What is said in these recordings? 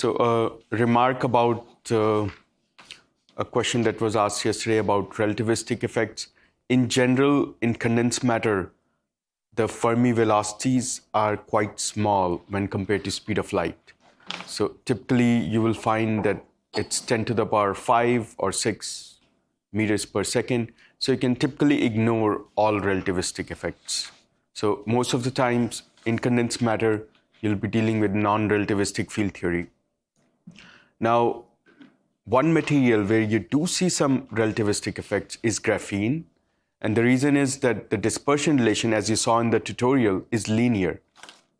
So a remark about a question that was asked yesterday about relativistic effects. In general, in condensed matter, the Fermi velocities are quite small when compared to speed of light. So typically you will find that it's 10 to the power 5 or 6 meters per second. So you can typically ignore all relativistic effects. So most of the times in condensed matter, you'll be dealing with non-relativistic field theory. Now, one material where you do see some relativistic effects is graphene. And the reason is that the dispersion relation, as you saw in the tutorial, is linear.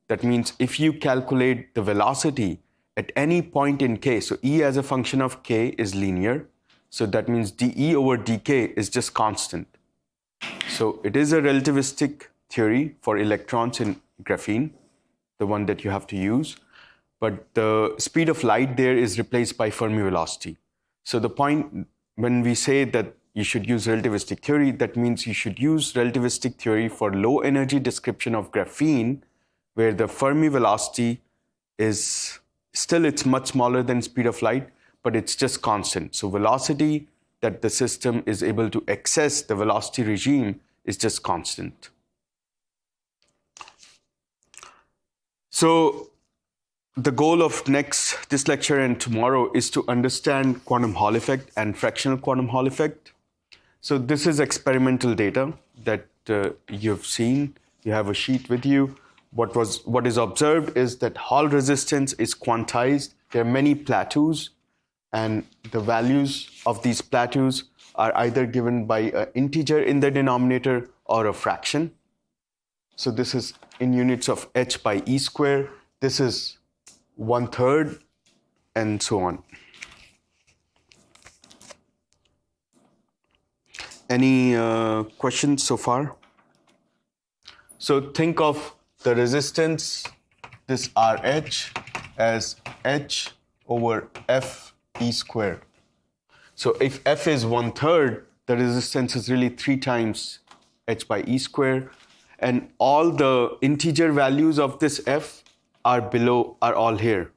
That means if you calculate the velocity at any point in k, so E as a function of k is linear. So that means dE over dk is just constant. So it is a relativistic theory for electrons in graphene, the one that you have to use. But the speed of light there is replaced by Fermi velocity. So the point when we say that you should use relativistic theory, that means you should use relativistic theory for low energy description of graphene, where the Fermi velocity is still, it's much smaller than speed of light, but it's just constant. So velocity that the system is able to access, the velocity regime, is just constant. So the goal of this lecture and tomorrow is to understand quantum Hall effect and fractional quantum Hall effect. So this is experimental data that you've seen. You have a sheet with you. What is observed is that Hall resistance is quantized. There are many plateaus, and the values of these plateaus are either given by an integer in the denominator or a fraction. So this is in units of h by e square. This is 1/3, and so on. Any questions so far? So think of the resistance, this RH, as h over f e square. So if f is 1/3, the resistance is really 3 times h by e square, and all the integer values of this f are all here.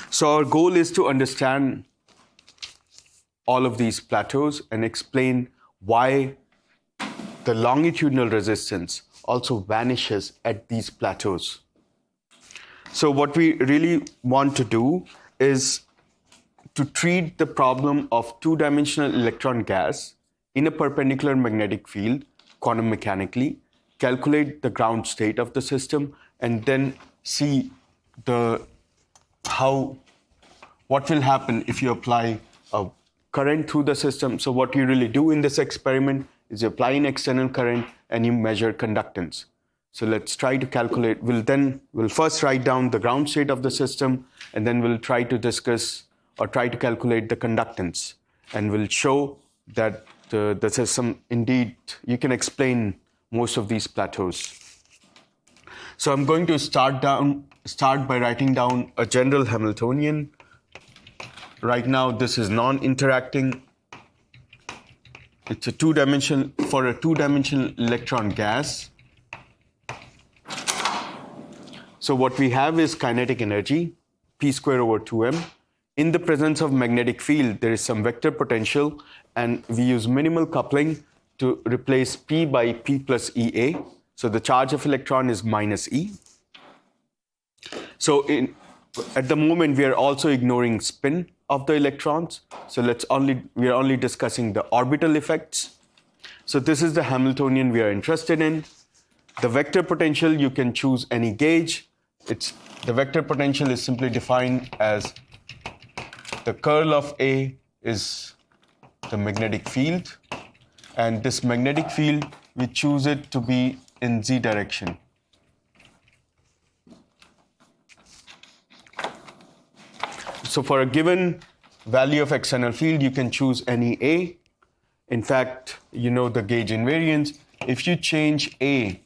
So our goal is to understand all of these plateaus and explain why the longitudinal resistance also vanishes at these plateaus. So what we really want to do is to treat the problem of two-dimensional electron gas in a perpendicular magnetic field quantum mechanically, calculate the ground state of the system, and then see what will happen if you apply a current through the system. So what you really do in this experiment is you apply an external current and you measure conductance. So let's try to calculate. We'll first write down the ground state of the system, and then we'll try to discuss or try to calculate the conductance. And we'll show that the system, indeed, you can explain most of these plateaus. So I'm going to start by writing down a general Hamiltonian. Right now, this is non-interacting. It's for a two-dimensional electron gas. So what we have is kinetic energy, p square over 2m. In the presence of magnetic field, there is some vector potential, and we use minimal coupling to replace p by p plus Ea. So the charge of electron is minus E. So at the moment, we are also ignoring spin of the electrons. So we are only discussing the orbital effects. So this is the Hamiltonian we are interested in. The vector potential, you can choose any gauge. The vector potential is simply defined as the curl of A is the magnetic field, and this magnetic field, we choose it to be in z direction. So for a given value of external field, you can choose any A. In fact, you know the gauge invariance. If you change A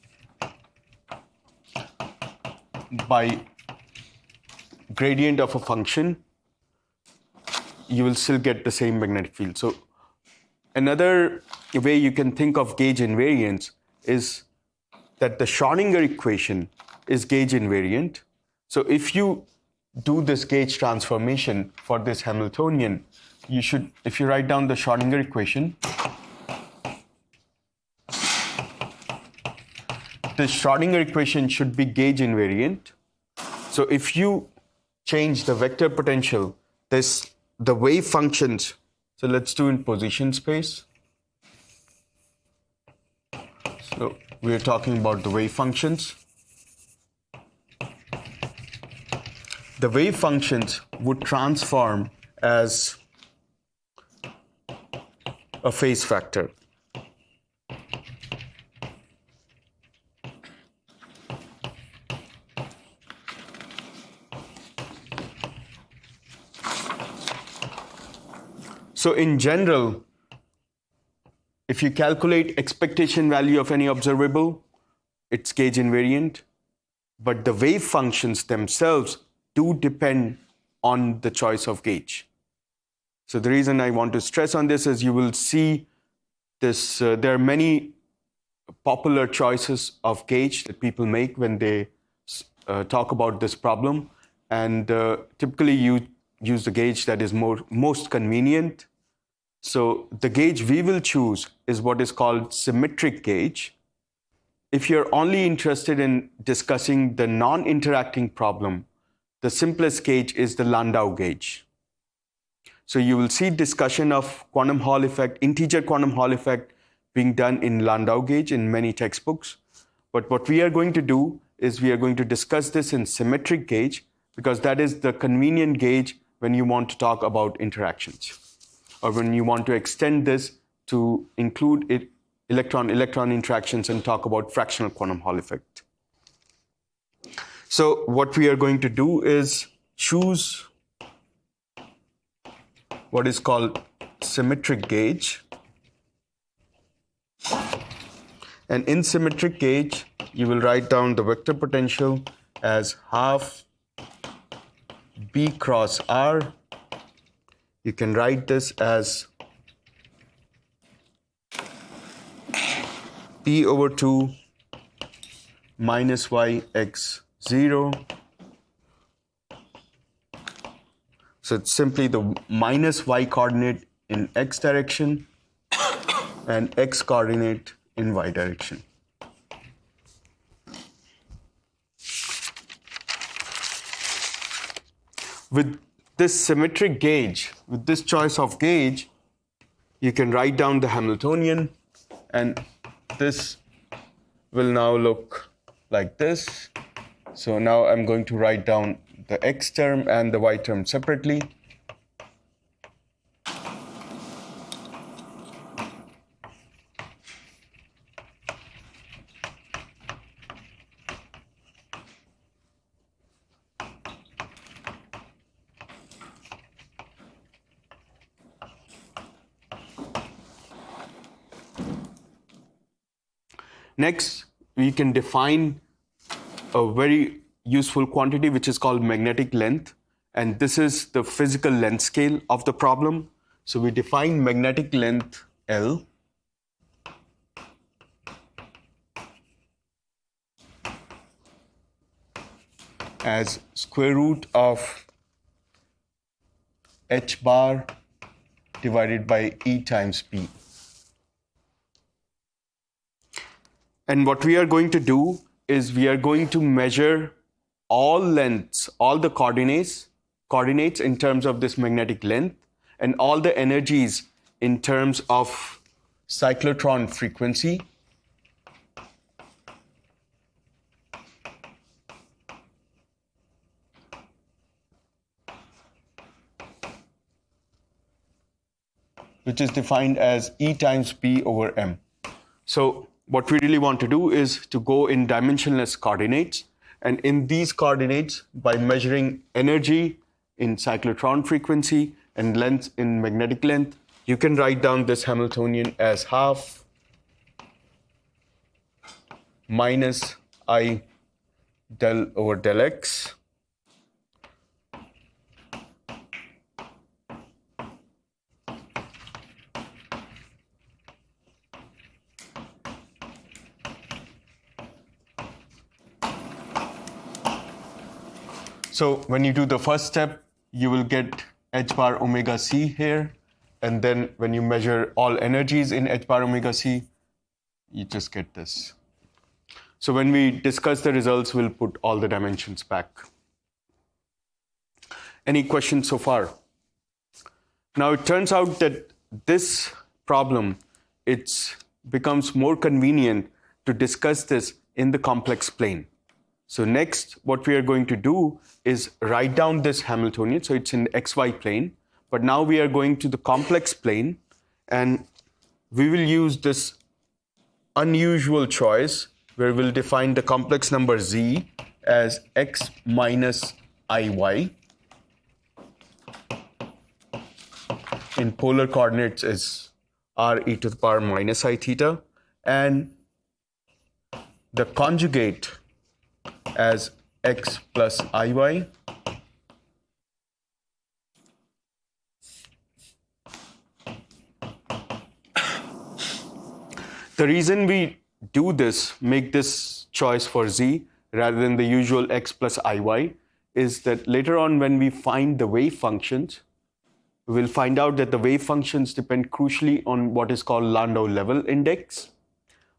by gradient of a function, you will still get the same magnetic field. So another way you can think of gauge invariance is that the Schrödinger equation is gauge invariant. So if you do this gauge transformation for this Hamiltonian, you should, if you write down the Schrodinger equation, the Schrodinger equation should be gauge invariant. So if you change the vector potential, the wave functions, so let's do in position space. So we're talking about the wave functions. The wave functions would transform as a phase factor. So in general, if you calculate expectation value of any observable, it's gauge invariant, but the wave functions themselves do depend on the choice of gauge. So the reason I want to stress on this is you will see this, there are many popular choices of gauge that people make when they talk about this problem, and typically you use the gauge that is most convenient. So the gauge we will choose is what is called symmetric gauge. If you're only interested in discussing the non-interacting problem, the simplest gauge is the Landau gauge. So you will see discussion of quantum Hall effect, integer quantum Hall effect being done in Landau gauge in many textbooks. But what we are going to do is we are going to discuss this in symmetric gauge, because that is the convenient gauge when you want to talk about interactions, or when you want to extend this to include electron-electron interactions and talk about fractional quantum Hall effect. So what we are going to do is choose what is called symmetric gauge. And in symmetric gauge, you will write down the vector potential as half B cross R. You can write this as P over 2 minus Y x 0. So it's simply the minus Y coordinate in X direction and X coordinate in Y direction. With this symmetric gauge, with this choice of gauge, you can write down the Hamiltonian, and this will now look like this. So now I'm going to write down the X term and the Y term separately. Next, we can define a very useful quantity which is called magnetic length, and this is the physical length scale of the problem. So we define magnetic length L as square root of h bar divided by E times P. And what we are going to do is we are going to measure all lengths, all the coordinates in terms of this magnetic length, and all the energies in terms of cyclotron frequency. Which is defined as E times P over M. So what we really want to do is to go in dimensionless coordinates, and in these coordinates, by measuring energy in cyclotron frequency and length in magnetic length, you can write down this Hamiltonian as half minus I del over del X So when you do the first step, you will get h bar omega c here. And then when you measure all energies in h bar omega c, you just get this. So when we discuss the results, we'll put all the dimensions back. Any questions so far? Now it turns out that this problem, it becomes more convenient to discuss this in the complex plane. So next, what we are going to do is write down this Hamiltonian. So it's in the xy plane, but now we are going to the complex plane, and we will use this unusual choice where we'll define the complex number z as x minus iy. In polar coordinates is r e to the power minus I theta, and the conjugate as x plus iy. The reason we do this, make this choice for z rather than the usual x plus iy, is that later on when we find the wave functions, we'll find out that the wave functions depend crucially on what is called Landau level index.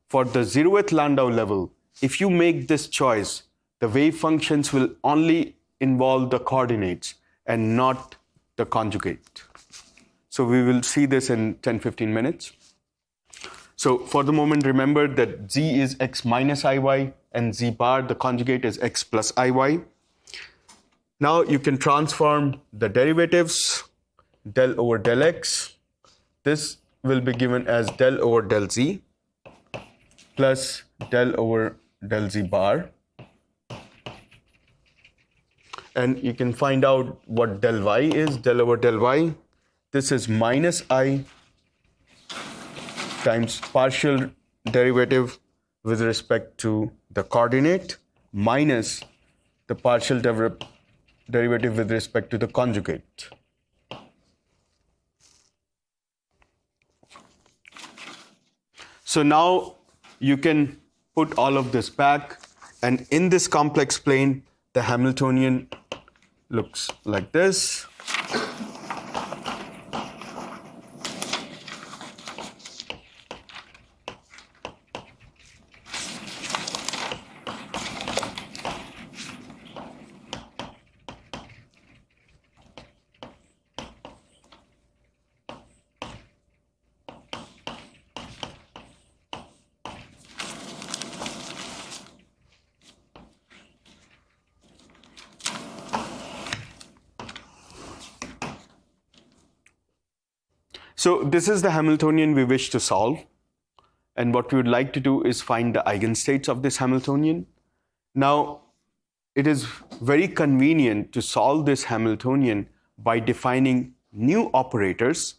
For the 0th Landau level, if you make this choice, the wave functions will only involve the coordinates and not the conjugate. So we will see this in 10-15 minutes. So for the moment, remember that z is x minus iy and z bar, the conjugate, is x plus iy. Now you can transform the derivatives. Del over del x, this will be given as del over del z plus del over del z bar. And you can find out what del y is, del over del y. This is minus I times partial derivative with respect to the coordinate minus the partial derivative with respect to the conjugate. So now you can put all of this back, and in this complex plane, the Hamiltonian looks like this. So this is the Hamiltonian we wish to solve. And what we would like to do is find the eigenstates of this Hamiltonian. Now, it is very convenient to solve this Hamiltonian by defining new operators.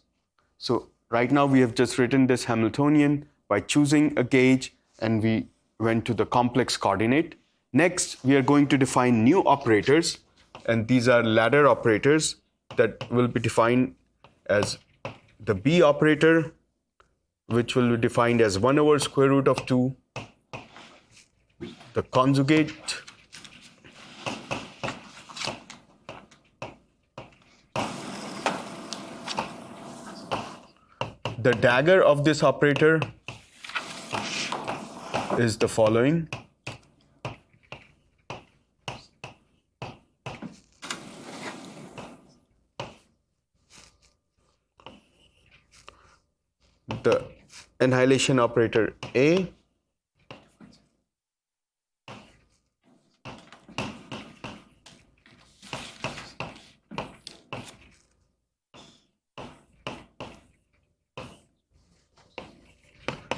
So right now we have just written this Hamiltonian by choosing a gauge, and we went to the complex coordinate. Next, we are going to define new operators, and these are ladder operators that will be defined as the B operator, which will be defined as 1 over square root of 2, the conjugate, the dagger of this operator is the following. The annihilation operator A,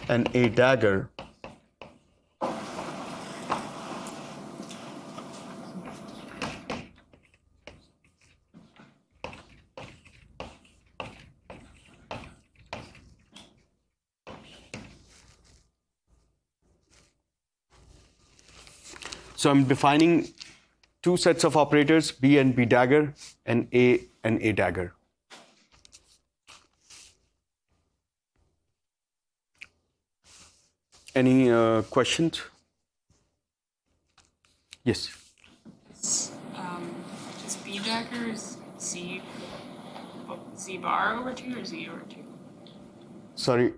and A dagger So I'm defining two sets of operators, B and B dagger, and A dagger. Any questions? Yes. B dagger is Z bar over 2 or Z over 2? Sorry,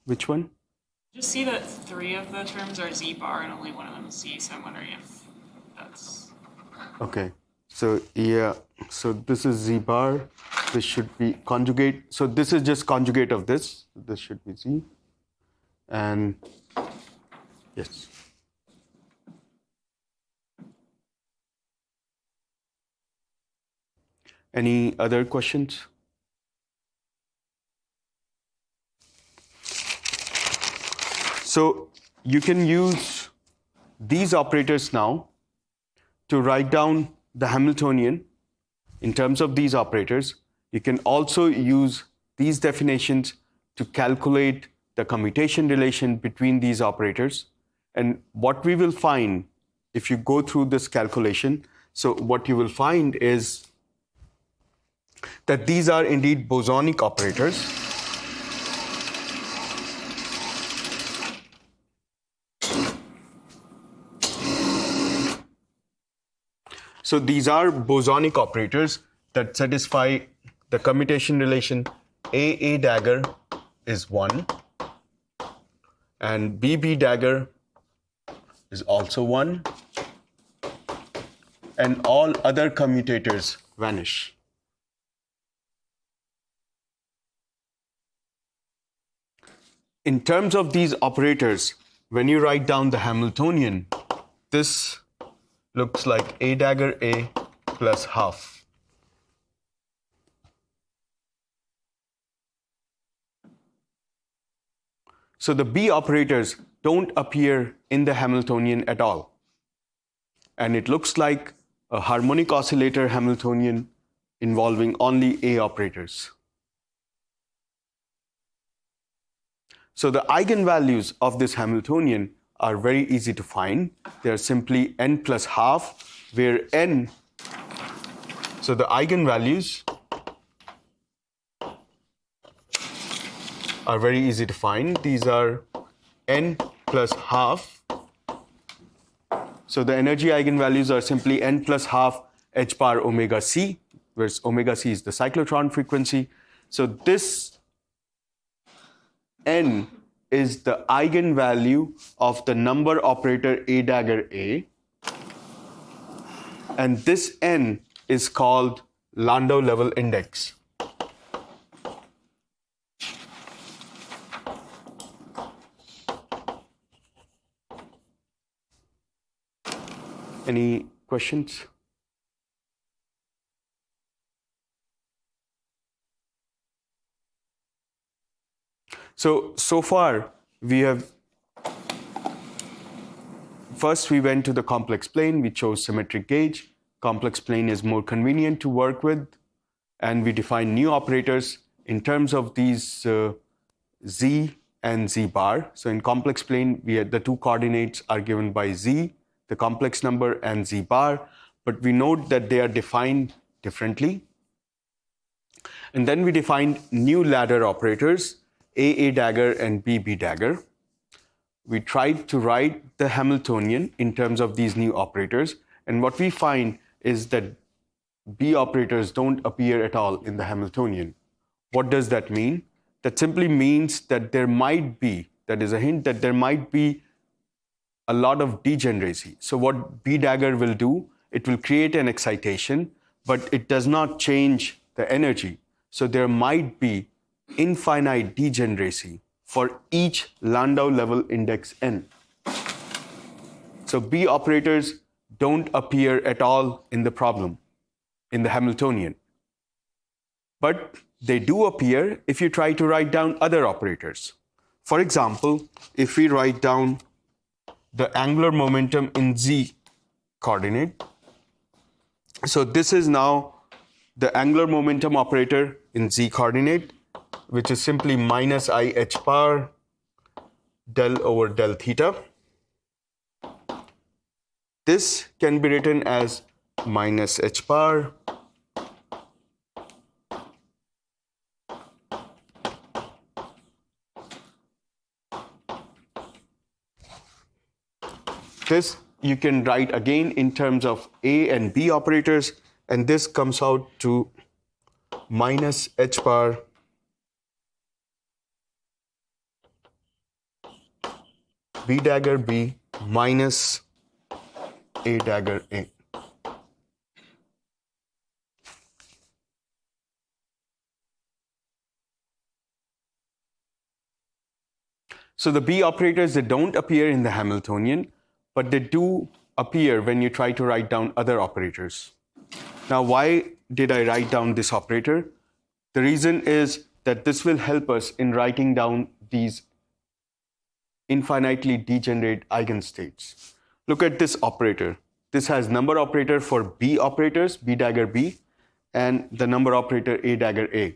which one? Just see that 3 of the terms are Z bar and only one of them is Z, so I'm wondering if that's... Okay, so yeah, so this is Z bar, this should be conjugate, so this is just conjugate of this should be Z, and yes. Any other questions? So you can use these operators now to write down the Hamiltonian in terms of these operators. You can also use these definitions to calculate the commutation relation between these operators. And what we will find if you go through this calculation, so what you will find is that these are indeed bosonic operators. So these are bosonic operators that satisfy the commutation relation A dagger is 1 and B dagger is also 1 and all other commutators vanish. In terms of these operators, when you write down the Hamiltonian, this looks like A dagger A plus half. So the B operators don't appear in the Hamiltonian at all. And it looks like a harmonic oscillator Hamiltonian involving only A operators. So the eigenvalues of this Hamiltonian are very easy to find. They are simply n plus half, where n, so the eigenvalues are very easy to find. These are n plus half. So the energy eigenvalues are simply n plus half h bar omega c, where omega c is the cyclotron frequency. So this n is the eigenvalue of the number operator A dagger A, and this n is called Landau level index. Any questions? So far we have, first we went to the complex plane, we chose symmetric gauge. Complex plane is more convenient to work with, and we define new operators in terms of these z and z bar. So in complex plane, the two coordinates are given by z, the complex number, and z bar, but we note that they are defined differently. And then we defined new ladder operators, A dagger and B dagger. We tried to write the Hamiltonian in terms of these new operators, and what we find is that B operators don't appear at all in the Hamiltonian. What does that mean? That simply means that there might be, that is a hint that there might be a lot of degeneracy. So what B dagger will do, it will create an excitation, but it does not change the energy. So there might be infinite degeneracy for each Landau level index n. So B operators don't appear at all in the problem, in the Hamiltonian. But they do appear if you try to write down other operators. For example, if we write down the angular momentum in z coordinate, so this is now the angular momentum operator in z coordinate, which is simply minus I h bar del over del theta. This can be written as minus h bar this you can write again in terms of A and B operators. and this comes out to minus h bar b dagger b minus a dagger a. So the B operators, they don't appear in the Hamiltonian, but they do appear when you try to write down other operators. Now, why did I write down this operator? The reason is that this will help us in writing down these infinitely degenerate eigenstates. Look at this operator. This has number operator for B operators, B dagger B, and the number operator A dagger A.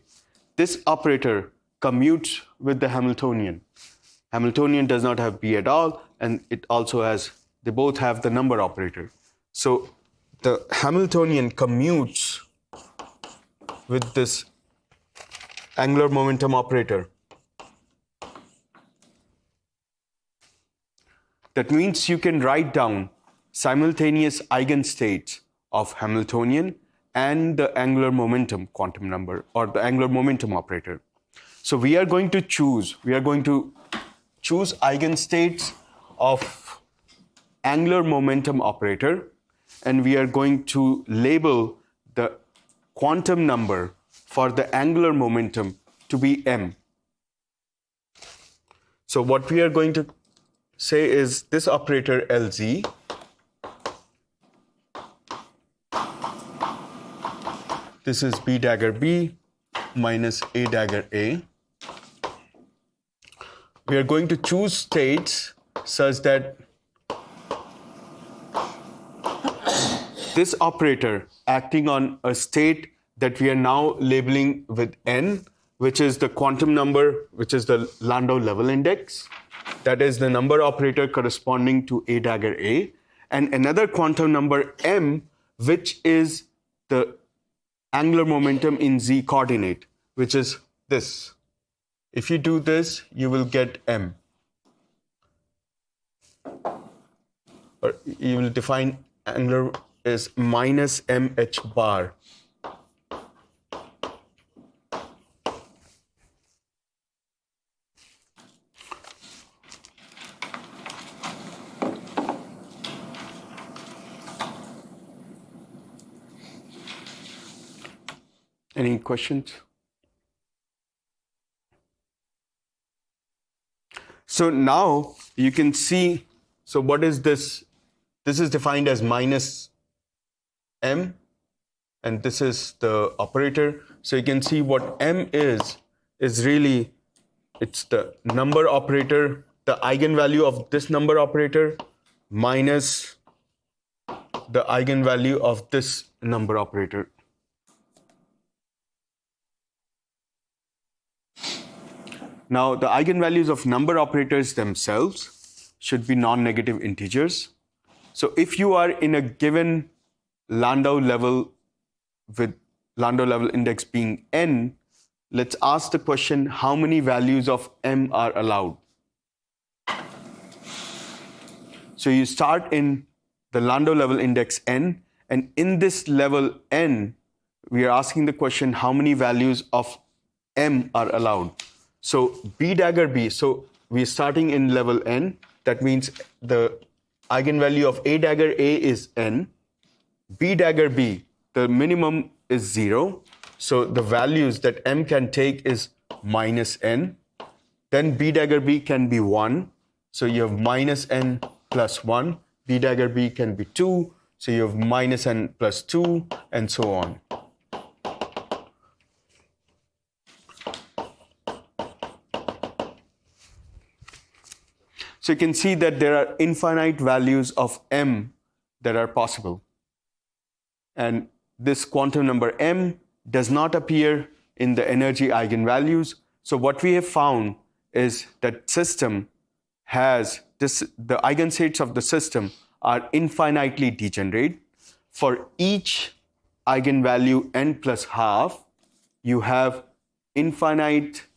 This operator commutes with the Hamiltonian. Hamiltonian does not have B at all, and it also has, they both have the number operator. So the Hamiltonian commutes with this angular momentum operator. That means you can write down simultaneous eigenstates of Hamiltonian and the angular momentum quantum number, or the angular momentum operator. So we are going to choose eigenstates of angular momentum operator, and we are going to label the quantum number for the angular momentum to be m. So what we are going to say is this operator LZ this is B dagger B minus A dagger A. We are going to choose states such that this operator acting on a state that we are now labeling with n, which is the quantum number, which is the Landau level index. That is the number operator corresponding to A dagger A, and another quantum number m, which is the angular momentum in z coordinate, which is this. If you do this, you will get m. Or you will define angular as minus mh bar. Any questions? So now you can see, so what is this? This is defined as minus m, and this is the operator. So you can see what m is really, it's the number operator, the eigenvalue of this number operator minus the eigenvalue of this number operator. Now, the eigenvalues of number operators themselves should be non-negative integers. So if you are in a given Landau level with Landau level index being n, let's ask the question, how many values of m are allowed? So you start in the Landau level index n, and in this level n, we are asking the question, how many values of m are allowed? So B dagger B, so we're starting in level n. That means the eigenvalue of A dagger A is n. B dagger B, the minimum is 0. So the values that m can take is minus n. Then B dagger B can be 1. So you have minus n plus 1. B dagger B can be 2. So you have minus n plus 2, and so on. So you can see that there are infinite values of m that are possible. And this quantum number m does not appear in the energy eigenvalues. So what we have found is that system has this, the eigenstates of the system are infinitely degenerate. For each eigenvalue n plus half, you have infinite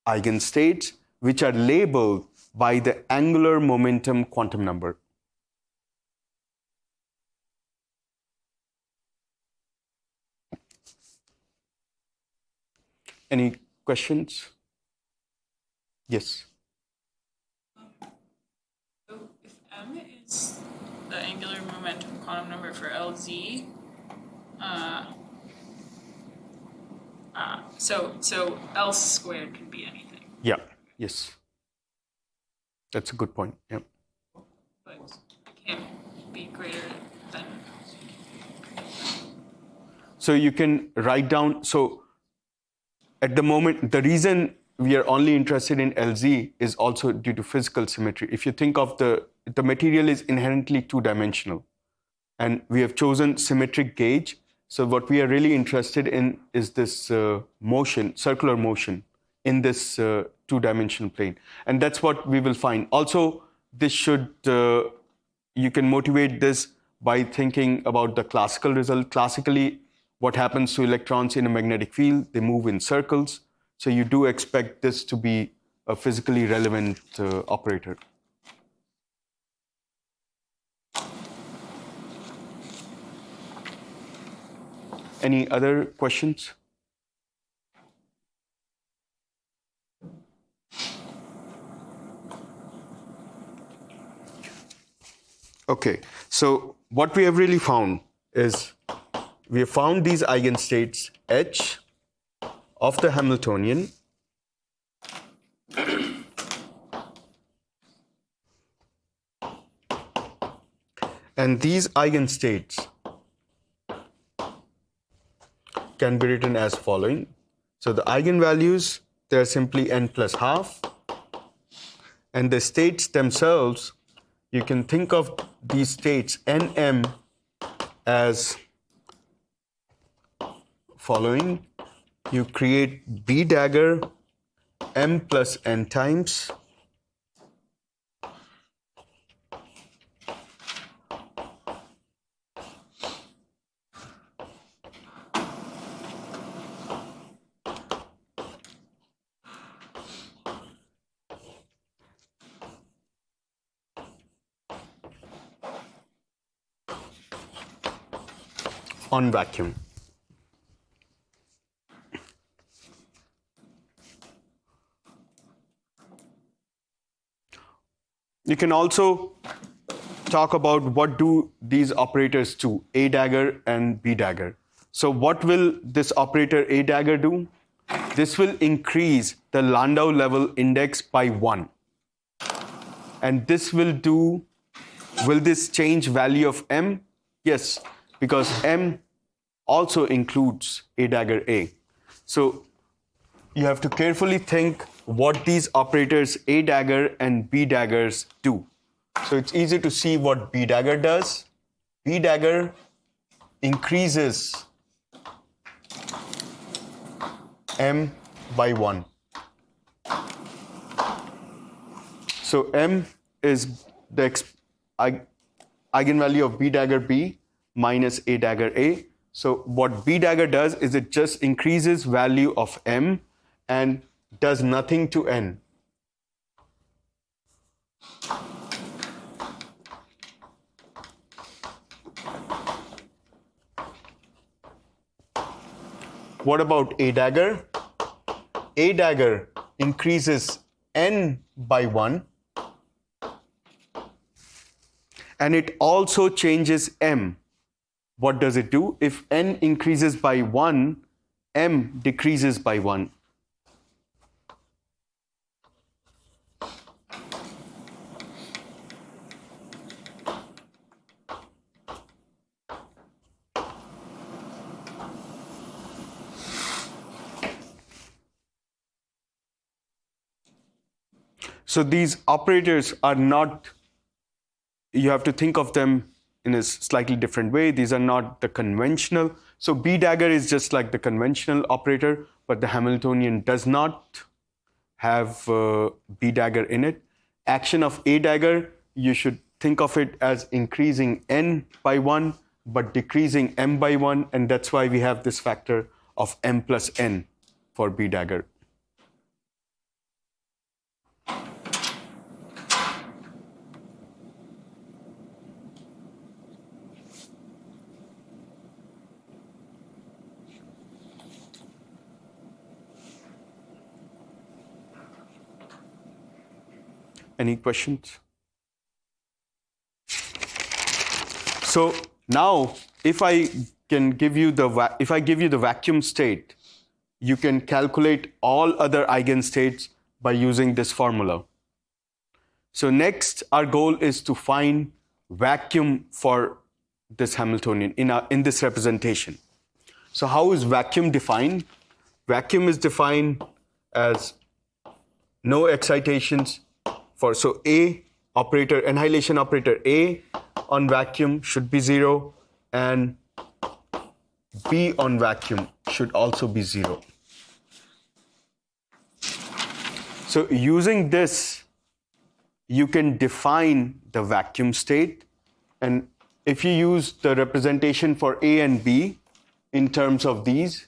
eigenstates which are labeled by the angular momentum quantum number. Any questions? Yes. So if m is the angular momentum quantum number for LZ, so L squared can be anything. Yeah. Yes. That's a good point. Yeah. But it can't be greater than. So you can write down. So at the moment, the reason we are only interested in LZ is also due to physical symmetry. If you think of the material is inherently two-dimensional, and we have chosen symmetric gauge. So what we are really interested in is this motion, circular motion in this two-dimensional plane. And that's what we will find. Also, this should, you can motivate this by thinking about the classical result. Classically, what happens to electrons in a magnetic field? They move in circles. So you do expect this to be a physically relevant operator. Any other questions? Okay, so what we have really found is we have found these eigenstates H of the Hamiltonian and these eigenstates can be written as following. So the eigenvalues, they're simply n plus half, and the states themselves, you can think of these states nm as following. You create B dagger m plus n times on vacuum. You can also talk about what do these operators do, A dagger and B dagger. So what will this operator A dagger do? This will increase the Landau level index by 1. And this will this change value of M? Yes, because M also includes A dagger A. So you have to carefully think what these operators A dagger and B daggers do. So it's easy to see what B dagger does. B dagger increases M by 1. So M is the eigenvalue of B dagger B minus A dagger A. So what B dagger does is it just increases value of M and does nothing to N. What about A dagger? A dagger increases N by 1 and it also changes M. What does it do? If N increases by 1, M decreases by 1. So these operators are not, you have to think of them in a slightly different way. These are not the conventional. So B dagger is just like the conventional operator, but the Hamiltonian does not have B dagger in it. Action of A dagger, you should think of it as increasing N by 1, but decreasing M by 1, and that's why we have this factor of M plus N for B dagger. Any questions? So now, if I give you the vacuum state, you can calculate all other eigenstates by using this formula. So next, our goal is to find vacuum for this Hamiltonian in this representation. So how is vacuum defined? Vacuum is defined as no excitations so A operator, annihilation operator A on vacuum should be 0, and B on vacuum should also be 0. So using this, you can define the vacuum state, and if you use the representation for A and B in terms of these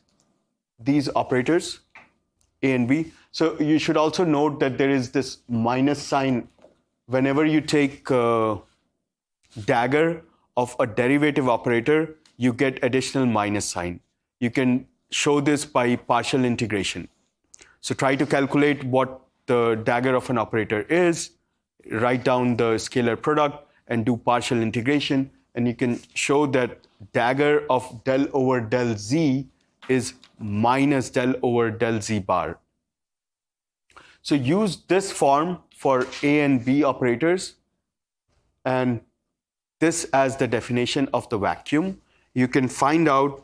operators, A and B, so you should also note that there is this minus sign whenever you take dagger of a derivative operator, you get additional minus sign. You can show this by partial integration. So try to calculate what the dagger of an operator is, write down the scalar product, and do partial integration, and you can show that dagger of del over del z is minus del over del z bar. So use this form for A and B operators, and this as the definition of the vacuum. You can find out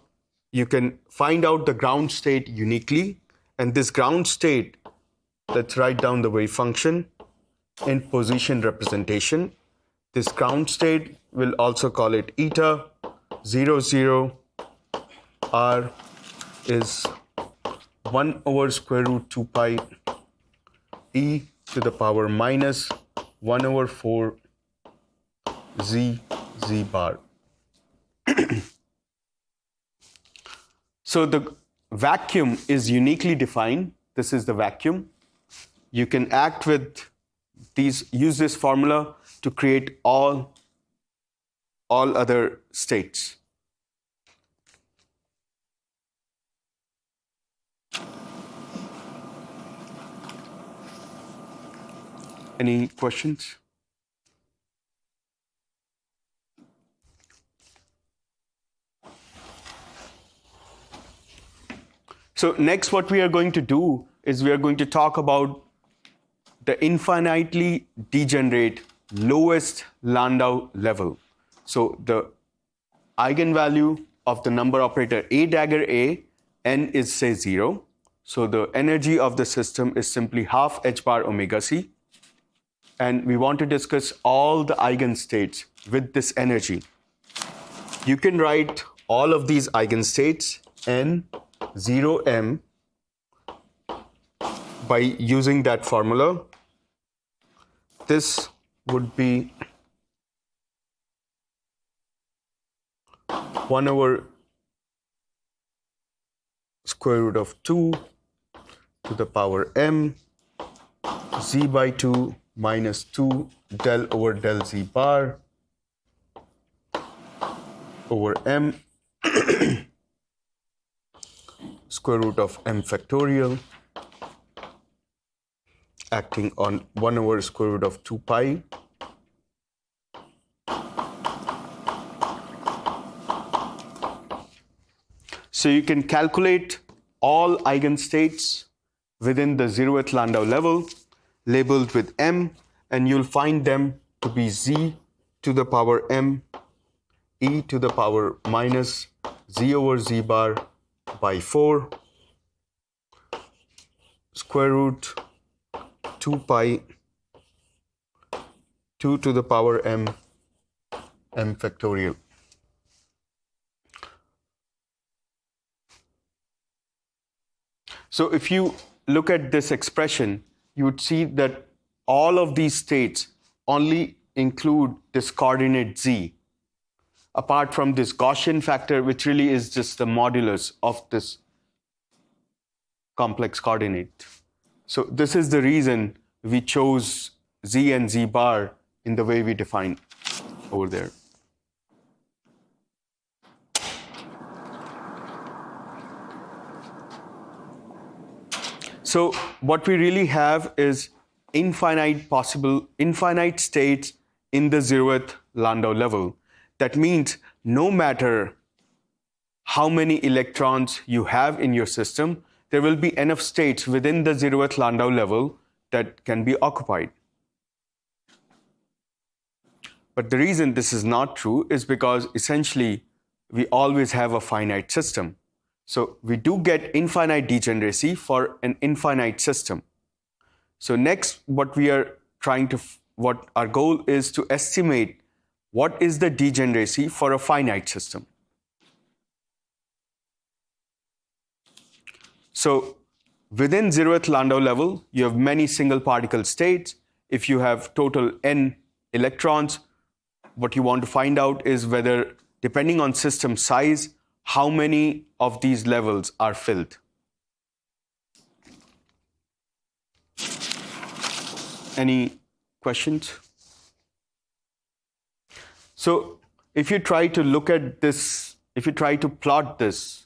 the ground state uniquely, and this ground state, let's write down the wave function in position representation. This ground state, we'll also call it eta 0, 0, r is 1 over square root 2 pi e to the power minus 1 over 4 z bar. So the vacuum is uniquely defined. This is the vacuum. You can act with use this formula to create all other states. Any questions? So next, what we are going to do is we are going to talk about the infinitely degenerate lowest Landau level. So the eigenvalue of the number operator A dagger A, n is say 0. So the energy of the system is simply half h bar omega c. And we want to discuss all the eigenstates with this energy. You can write all of these eigenstates n 0m by using that formula. This would be 1 over square root of 2 to the power m z by 2 minus 2 del over del z bar over m square root of m factorial acting on 1 over square root of 2 pi So you can calculate all eigenstates within the 0th Landau level labeled with m, and you'll find them to be z to the power m e to the power minus z over z bar by 4 square root 2 pi 2 to the power m factorial. So if you look at this expression, you would see that all of these states only include this coordinate z, apart from this Gaussian factor, which really is just the modulus of this complex coordinate. So this is the reason we chose z and z bar in the way we define over there. So what we really have is infinite states in the zeroth Landau level. That means no matter how many electrons you have in your system, there will be enough states within the zeroth Landau level that can be occupied. But the reason this is not true is because essentially we always have a finite system. So we do get infinite degeneracy for an infinite system. So next, what our goal is to estimate what is the degeneracy for a finite system. So within zeroth Landau level, you have many single particle states. If you have total n electrons, what you want to find out is whether, depending on system size, how many of these levels are filled. Any questions? So if you try to look at this, if you try to plot this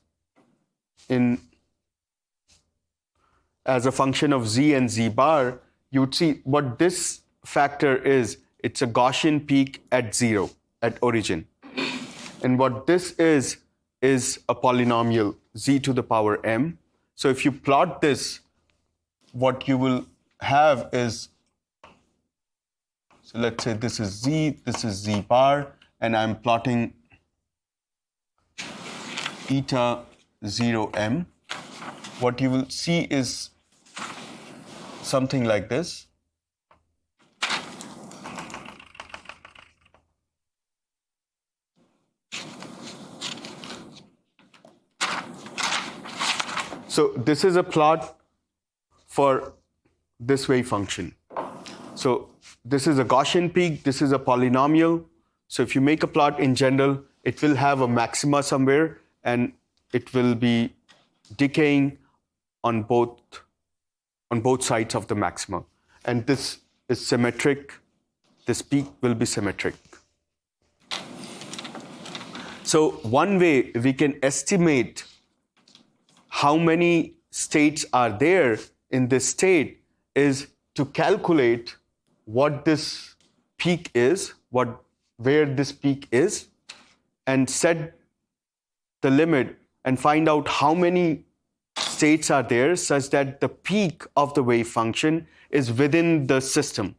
as a function of z and z bar, you would see what this factor is. It's a Gaussian peak at 0, at origin. And what this is a polynomial z to the power m. So if you plot this, what you will have is, so let's say this is z bar, and I'm plotting eta 0m. What you will see is something like this. So this is a plot for this wave function. So this is a Gaussian peak, this is a polynomial. So if you make a plot in general, it will have a maxima somewhere, and it will be decaying on both sides of the maxima. And this is symmetric. This peak will be symmetric. So one way we can estimate how many states are there in this state is to calculate what this peak is, where this peak is, and set the limit and find out how many states are there such that the peak of the wave function is within the system.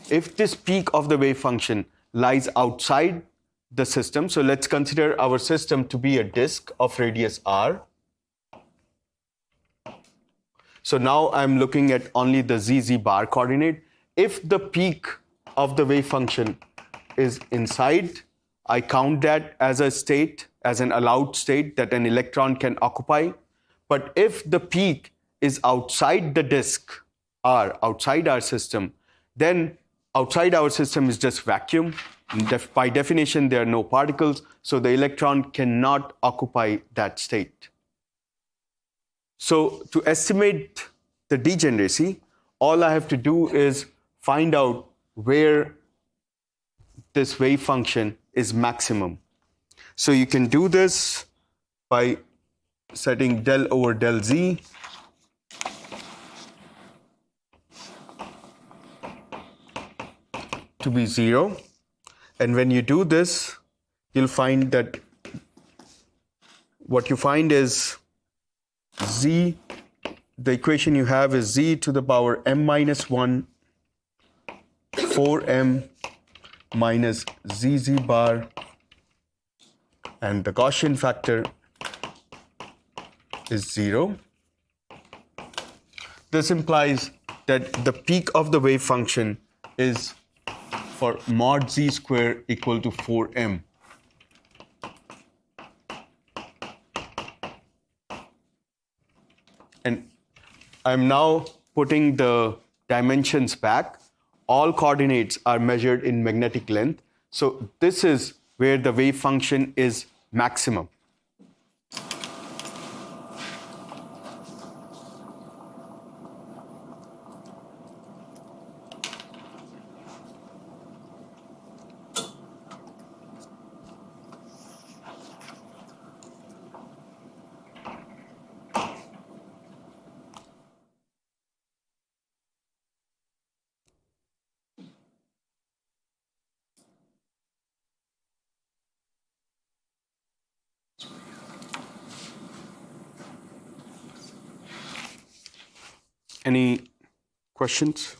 If this peak of the wave function lies outside the system, so let's consider our system to be a disk of radius r. So now I'm looking at only the z bar coordinate. If the peak of the wave function is inside, I count that as a state, as an allowed state that an electron can occupy. But if the peak is outside the disk R, outside our system, then outside our system is just vacuum. By definition, there are no particles, so the electron cannot occupy that state. So to estimate the degeneracy, all I have to do is find out where this wave function is maximum. So you can do this by setting del over del z to be 0. And when you do this, you'll find that what you find is z, the equation you have is z to the power m minus 1 4m minus zz bar, and the Gaussian factor is 0. This implies that the peak of the wave function is for mod z square equal to 4m. And I'm now putting the dimensions back. All coordinates are measured in magnetic length. So this is where the wave function is maximum. Any questions?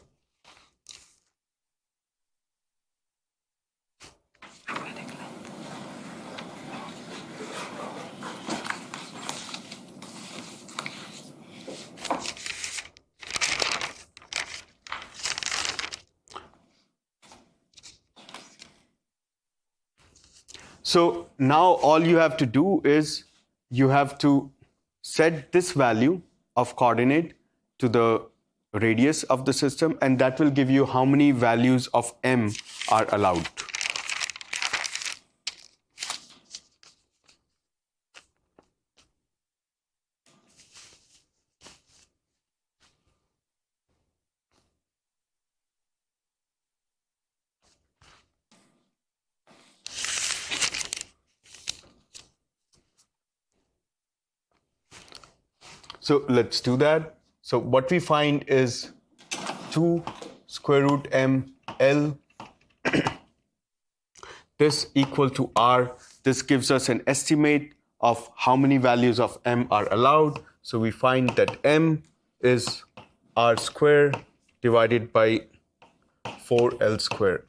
So now all you have to do is you have to set this value of coordinate to the radius of the system, and that will give you how many values of m are allowed. So let's do that. So what we find is 2 square root m L, this equal to R. This gives us an estimate of how many values of m are allowed. So we find that m is R square divided by 4L square.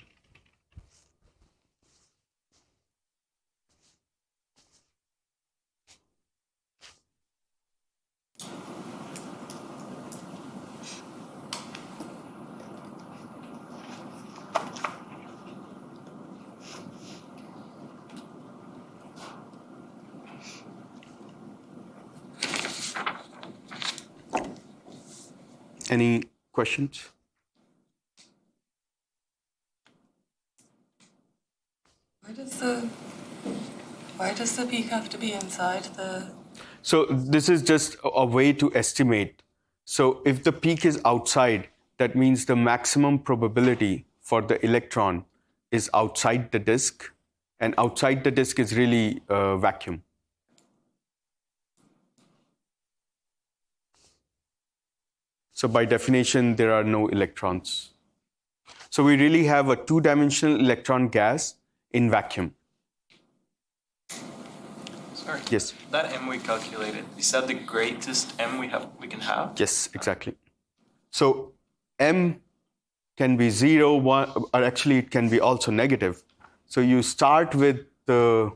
Any questions? Why does the peak have to be inside the... So this is just a way to estimate. So if the peak is outside, that means the maximum probability for the electron is outside the disk, and outside the disk is really vacuum. So by definition, there are no electrons. So we really have a two-dimensional electron gas in vacuum. Sorry. Yes. That m we calculated, is that the greatest m we can have? Yes, exactly. So m can be 0, 1, or actually it can be also negative. So you start with the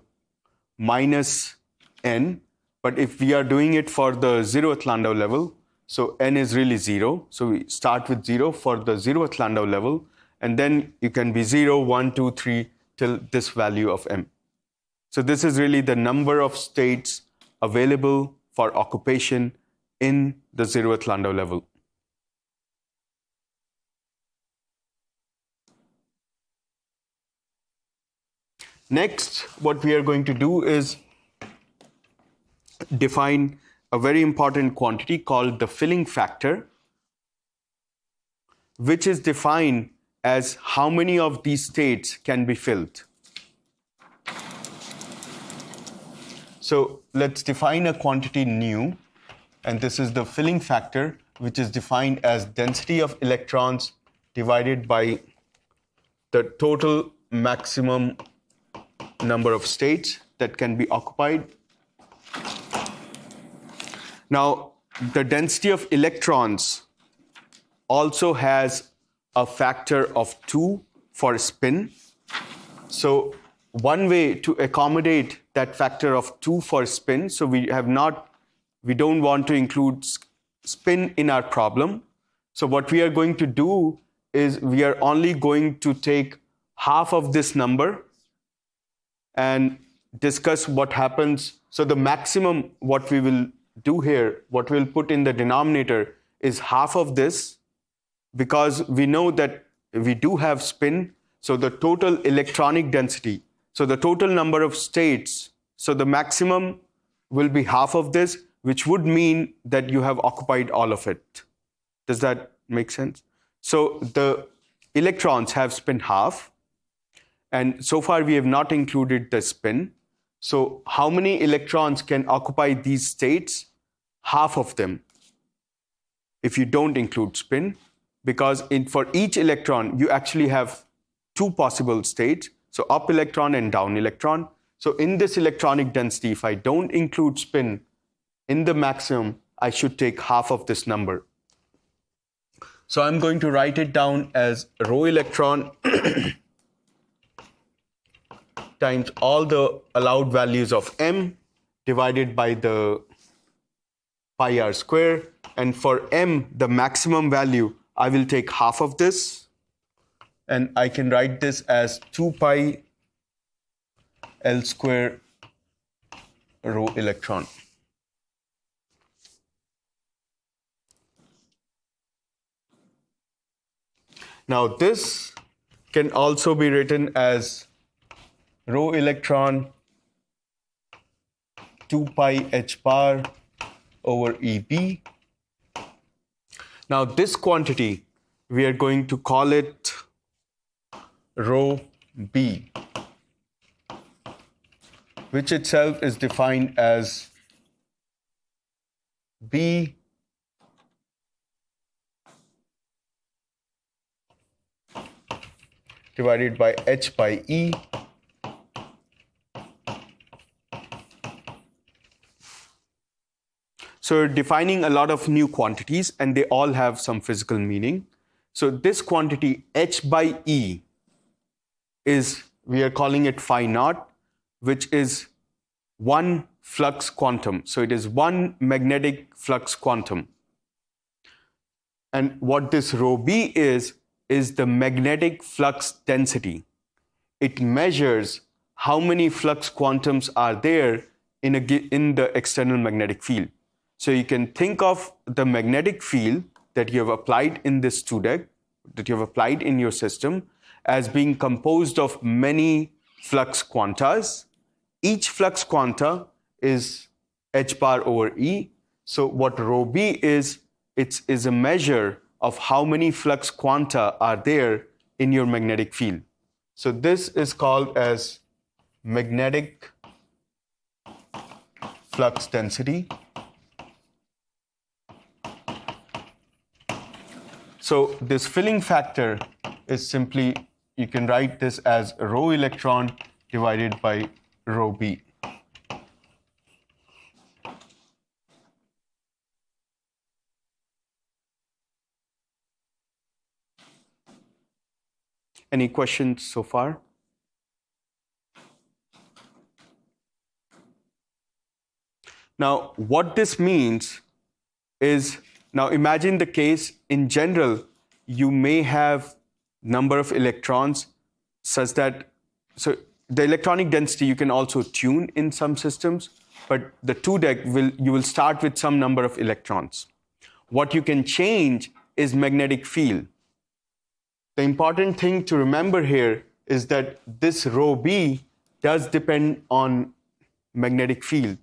minus n, but if we are doing it for the 0th Landau level, so n is really 0. So we start with 0 for the 0th Landau level, and then you can be 0, 1, 2, 3 till this value of m. So this is really the number of states available for occupation in the 0th Landau level. Next, what we are going to do is define a very important quantity called the filling factor, which is defined as how many of these states can be filled. So let's define a quantity nu, and this is the filling factor, which is defined as density of electrons divided by the total maximum number of states that can be occupied. Now, the density of electrons also has a factor of 2 for spin. So one way to accommodate that factor of 2 for spin, so we don't want to include spin in our problem. So what we are going to do is we are only going to take half of this number and discuss what happens. So the maximum, what we will do here, what we'll put in the denominator is half of this, because we know that we do have spin. So the total electronic density, so the total number of states, so the maximum will be half of this, which would mean that you have occupied all of it. Does that make sense? So the electrons have spin half, and so far we have not included the spin. So how many electrons can occupy these states? Half of them, if you don't include spin, because for each electron, you actually have two possible states, so up electron and down electron. So in this electronic density, if I don't include spin in the maximum, I should take half of this number. So I'm going to write it down as rho electron times all the allowed values of m divided by the pi r square. And for m, the maximum value, I will take half of this. And I can write this as 2 pi L square rho electron. Now this can also be written as rho electron 2 pi h bar over EB. Now this quantity, we are going to call it rho B, which itself is defined as B divided by H by E. So we're defining a lot of new quantities and they all have some physical meaning. So this quantity H by E is, we are calling it phi naught, which is one flux quantum. So it is one magnetic flux quantum. And what this rho B is the magnetic flux density. It measures how many flux quantums are there in the external magnetic field. So you can think of the magnetic field that you have applied in this 2-deck, that you have applied in your system, as being composed of many flux quantas. Each flux quanta is h bar over E. So what rho B is, it is a measure of how many flux quanta are there in your magnetic field. So this is called as magnetic flux density. So this filling factor is simply, you can write this as rho electron divided by rho B. Any questions so far? Now, what this means is, now imagine the case in general, you may have number of electrons such that, so the electronic density you can also tune in some systems, but the 2-deck you will start with some number of electrons. What you can change is magnetic field. The important thing to remember here is that this rho B does depend on magnetic field.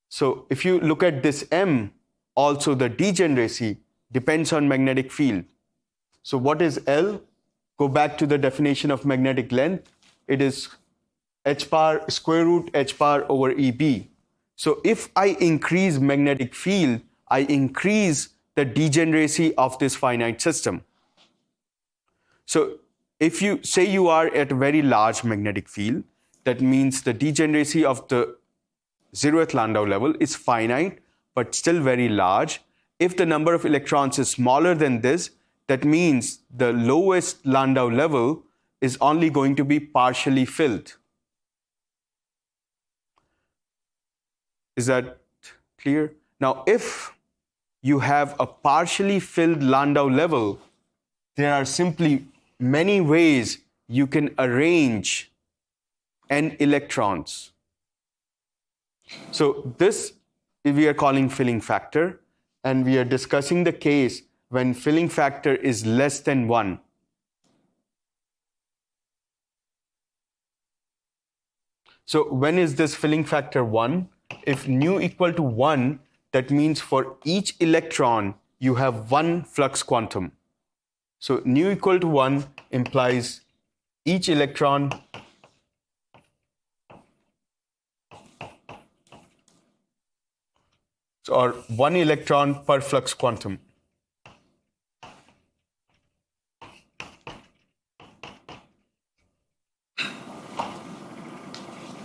So if you look at this M, also the degeneracy depends on magnetic field. So what is L? Go back to the definition of magnetic length. It is h bar square root h bar over EB. So if I increase magnetic field, I increase the degeneracy of this finite system. So if you say you are at a very large magnetic field, that means the degeneracy of the 0th Landau level is finite, but still very large. If the number of electrons is smaller than this, that means the lowest Landau level is only going to be partially filled. Is that clear? Now, if you have a partially filled Landau level, there are simply many ways you can arrange n electrons. So this we are calling filling factor, and we are discussing the case when filling factor is less than 1. So when is this filling factor 1? If nu equal to 1, that means for each electron you have one flux quantum. So nu equal to 1 implies each electron or one electron per flux quantum.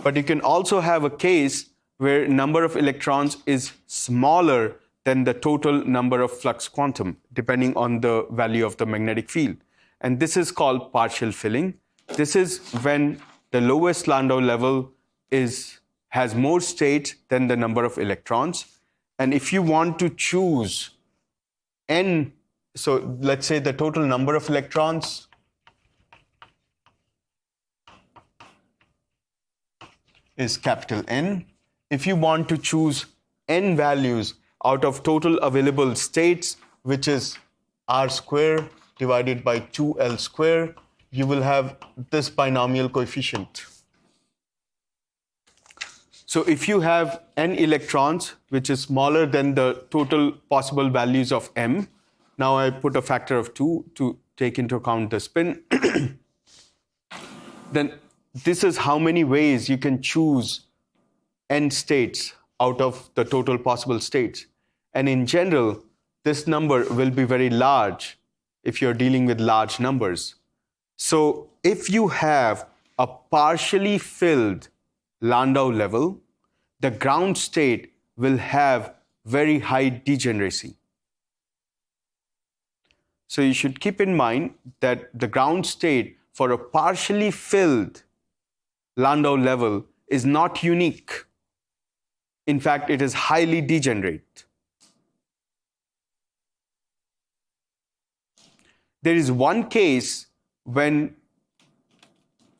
But you can also have a case where number of electrons is smaller than the total number of flux quantum, depending on the value of the magnetic field. And this is called partial filling. This is when the lowest Landau level has more states than the number of electrons. And if you want to choose n, so let's say the total number of electrons is capital N. If you want to choose n values out of total available states, which is r square divided by 2l square, you will have this binomial coefficient. So if you have n electrons, which is smaller than the total possible values of m, now I put a factor of 2 to take into account the spin, then this is how many ways you can choose n states out of the total possible states. And in general, this number will be very large if you're dealing with large numbers. So if you have a partially filled Landau level, the ground state will have very high degeneracy. So you should keep in mind that the ground state for a partially filled Landau level is not unique. In fact, it is highly degenerate. There is one case when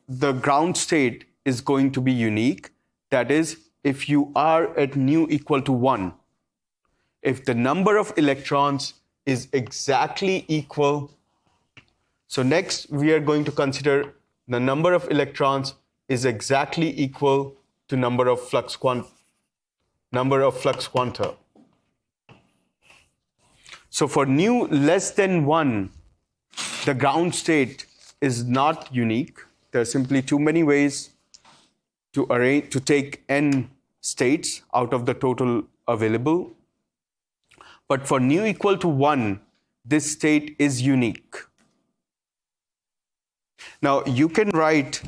the ground state is going to be unique. That is, if you are at nu equal to 1. If the number of electrons is exactly equal. So next we are going to consider the number of electrons is exactly equal to number of flux quanta. So for nu less than 1, the ground state is not unique. There are simply too many ways to take n states out of the total available. But for nu equal to 1, this state is unique. Now you can write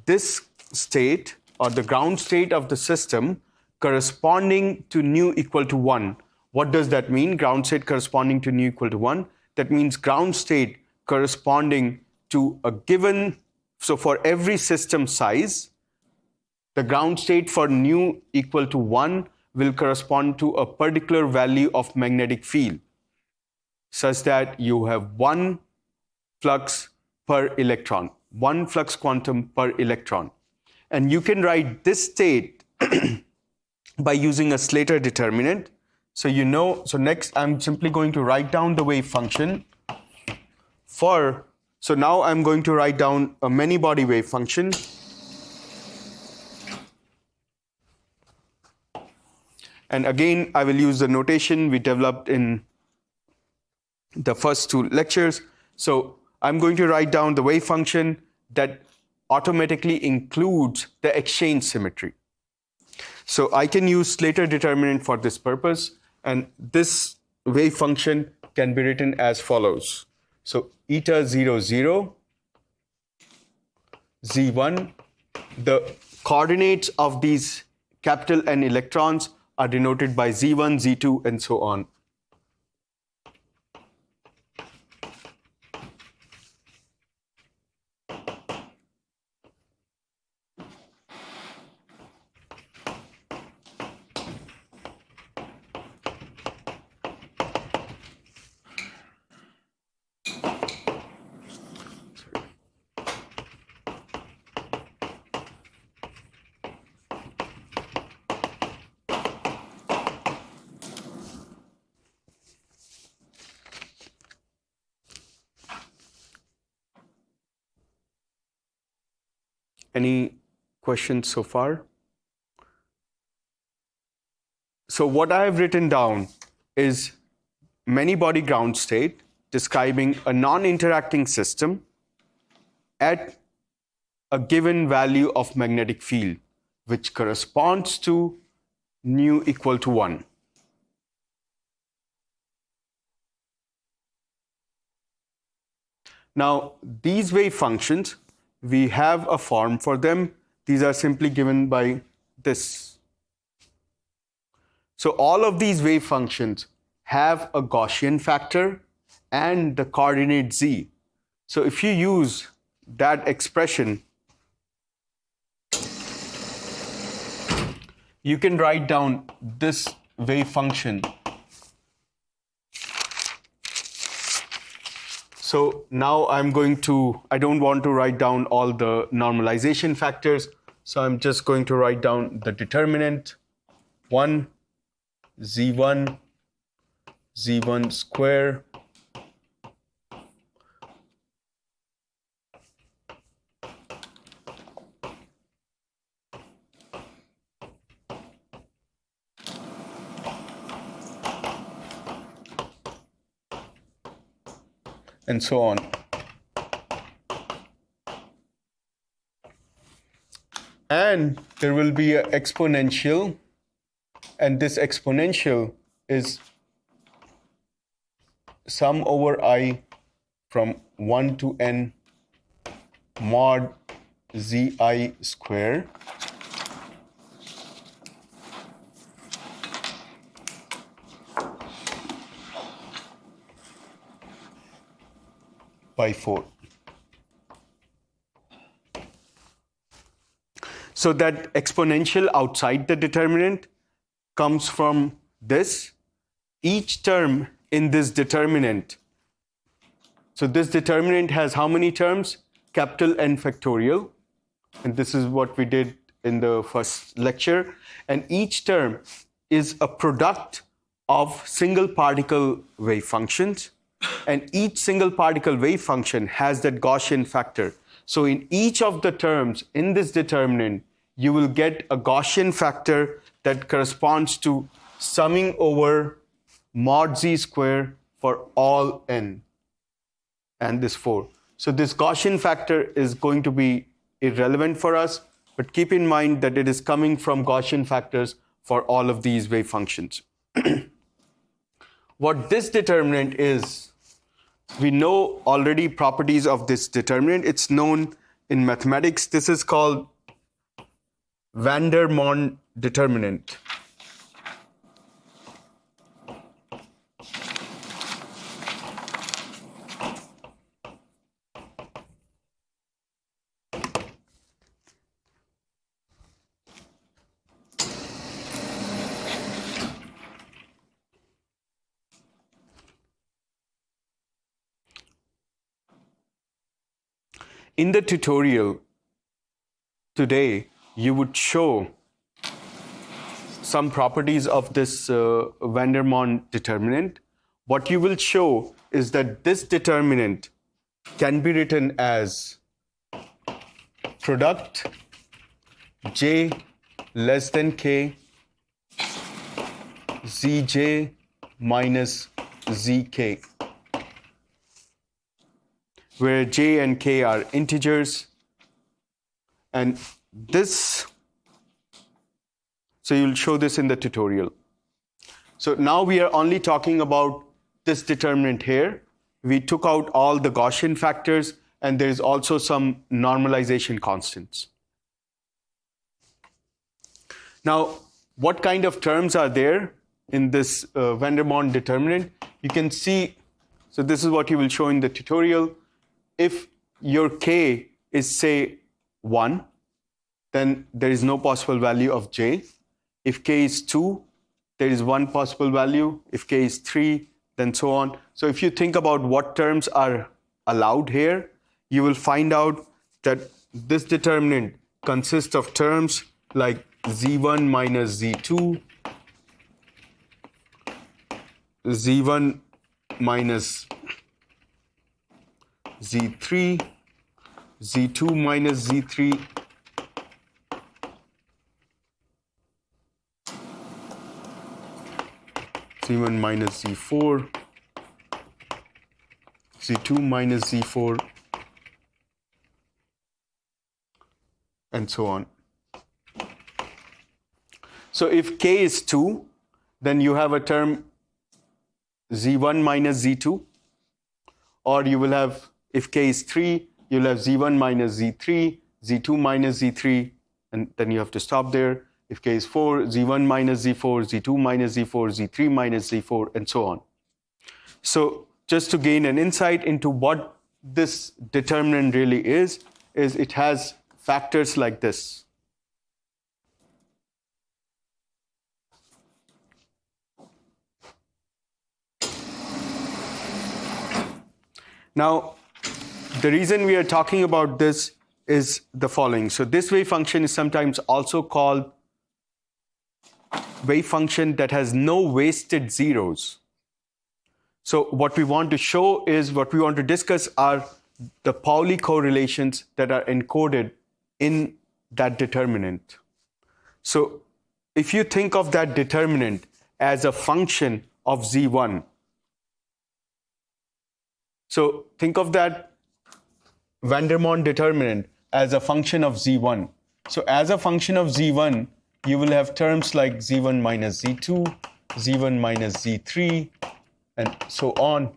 this state or the ground state of the system corresponding to nu equal to 1. What does that mean? Ground state corresponding to nu equal to 1. That means ground state corresponding to a given, so for every system size, the ground state for nu equal to 1 will correspond to a particular value of magnetic field, such that you have one flux per electron, one flux quantum per electron. And you can write this state by using a Slater determinant. So so next I'm simply going to write down the wave function so now I'm going to write down a many-body wave function. And again, I will use the notation we developed in the first 2 lectures. So I'm going to write down the wave function that automatically includes the exchange symmetry. So I can use Slater determinant for this purpose, and this wave function can be written as follows. So eta 0, 0, Z1, the coordinates of these capital N electrons are denoted by Z1, Z2, and so on. Any questions so far? So what I have written down is many-body ground state describing a non-interacting system at a given value of magnetic field, which corresponds to nu equal to 1. Now, these wave functions, we have a form for them. These are simply given by this. So all of these wave functions have a Gaussian factor and the coordinate z. So if you use that expression, you can write down this wave function. So now I don't want to write down all the normalization factors, so I'm just going to write down the determinant 1, z1, z1 square, and so on. And there will be an exponential, and this exponential is sum over I from 1 to n mod zi square by 4. So that exponential outside the determinant comes from this. Each term in this determinant, so this determinant has how many terms? Capital N factorial. And this is what we did in the first lecture. And each term is a product of single particle wave functions. And each single particle wave function has that Gaussian factor. So in each of the terms in this determinant, you will get a Gaussian factor that corresponds to summing over mod z square for all n and this 4. So this Gaussian factor is going to be irrelevant for us, but keep in mind that it is coming from Gaussian factors for all of these wave functions. What this determinant is, we know already properties of this determinant. It's known in mathematics. This is called van der Monde determinant. In the tutorial today, you would show some properties of this van der Monde determinant. What you will show is that this determinant can be written as product j less than k zj minus zk, where j and k are integers. And this, so you'll show this in the tutorial. So now we are only talking about this determinant here. We took out all the Gaussian factors, and there is also some normalization constants. Now, what kind of terms are there in this van der Monde determinant? You can see, so this is what you will show in the tutorial. If your k is, say, 1, then there is no possible value of j. If k is 2, there is one possible value. If k is 3, then so on. So if you think about what terms are allowed here, you will find out that this determinant consists of terms like z1 minus z2, z1 minus z3, z2 minus z3, z1 minus z4, z2 minus z4, and so on. So if k is 2, then you have a term z1 minus z2, or you will have, if k is 3, you'll have z1 minus z3, z2 minus z3, and then you have to stop there. If K is 4, Z1 minus Z4, Z2 minus Z4, Z3 minus Z4, and so on. So just to gain an insight into what this determinant really is it has factors like this. Now, the reason we are talking about this is the following. So this wave function is sometimes also called wave function that has no wasted zeros. So what we want to show is, what we want to discuss are the Pauli correlations that are encoded in that determinant. So if you think of that determinant as a function of Z1, so think of that Vandermonde determinant as a function of Z1. So as a function of Z1, you will have terms like Z1 minus Z2, Z1 minus Z3, and so on.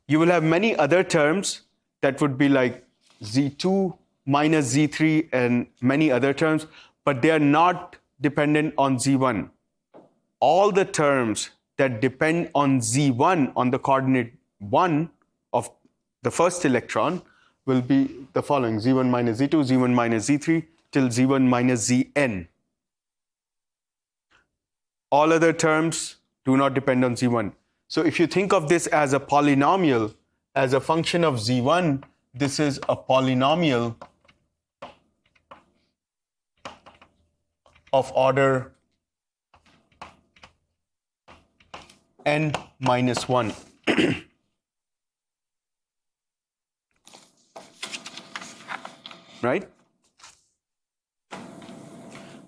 You will have many other terms that would be like Z2 minus Z3 and many other terms, but they are not dependent on Z1. All the terms that depend on Z1, on the coordinate 1 of the first electron, will be the following: Z1 minus Z2, Z1 minus Z3, till Z1 minus Zn. All other terms do not depend on Z1. So if you think of this as a polynomial, as a function of Z1, this is a polynomial of order n minus 1. Right?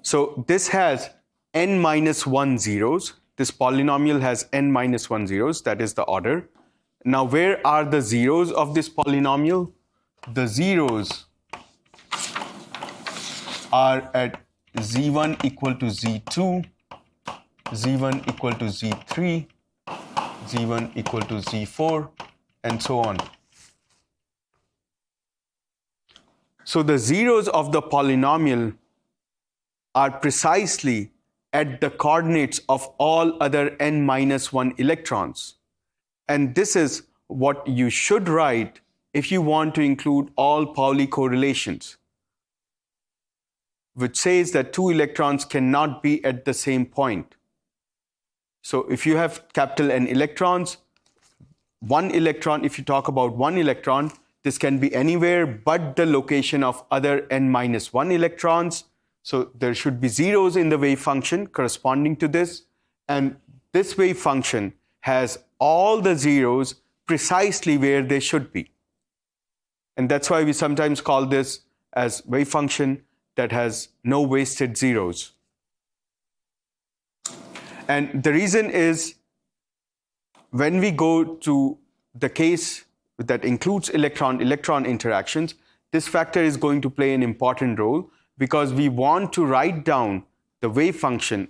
So this has n minus 1 zeros. This polynomial has n minus 1 zeros. That is the order. Now, where are the zeros of this polynomial? The zeros are at Z1 equal to Z2, Z1 equal to Z3, Z1 equal to Z4, and so on. So the zeros of the polynomial are precisely at the coordinates of all other n minus 1 electrons. And this is what you should write if you want to include all Pauli correlations, which says that two electrons cannot be at the same point. So if you have capital N electrons, one electron, if you talk about one electron, this can be anywhere but the location of other n minus 1 electrons. So there should be zeros in the wave function corresponding to this. And this wave function has all the zeros precisely where they should be. And that's why we sometimes call this as wave function that has no wasted zeros. And the reason is, when we go to the case that includes electron-electron interactions, this factor is going to play an important role, because we want to write down the wave function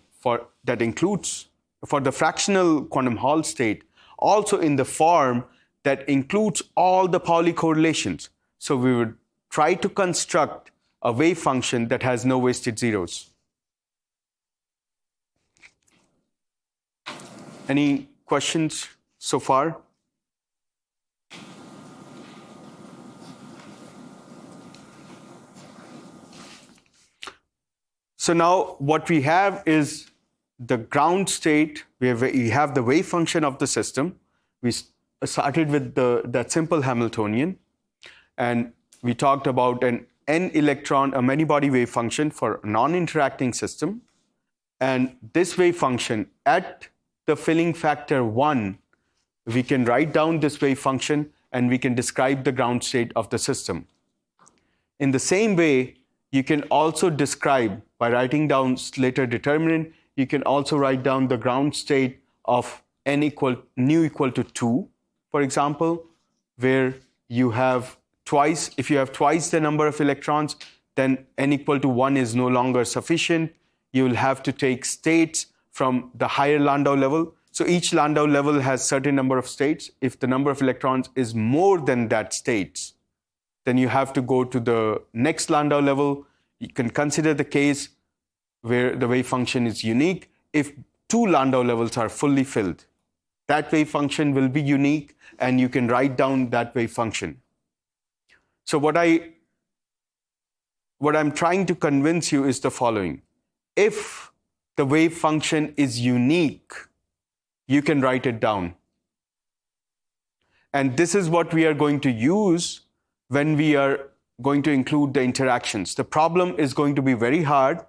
that includes, for the fractional quantum Hall state, also in the form that includes all the Pauli correlations. So we would try to construct a wave function that has no wasted zeros. Any questions so far? So now what we have is the ground state, where we have the wave function of the system. We started with that simple Hamiltonian, and we talked about an n electron, a many-body wave function for a non-interacting system. And this wave function at the filling factor 1, we can write down this wave function and we can describe the ground state of the system. In the same way, you can also describe, by writing down Slater determinant, you can also write down the ground state of nu equal to 2, for example, where you have twice, if you have twice the number of electrons, then n equal to 1 is no longer sufficient. You will have to take states from the higher Landau level. So each Landau level has certain number of states. If the number of electrons is more than that states, then you have to go to the next Landau level. You can consider the case where the wave function is unique if two Landau levels are fully filled. That wave function will be unique, and you can write down that wave function. So what I'm trying to convince you is the following. If the wave function is unique, you can write it down. And this is what we are going to use when we are going to include the interactions. The problem is going to be very hard.